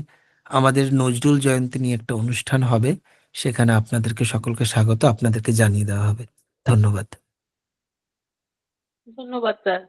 আমাদের নজরুল জয়ন্তী নিয়ে একটা অনুষ্ঠান হবে। সেখানে আপনাদেরকে সকলকে স্বাগত, আপনাদেরকে জানিয়ে দেওয়া হবে। ধন্যবাদ। ধন্যবাদ স্যার।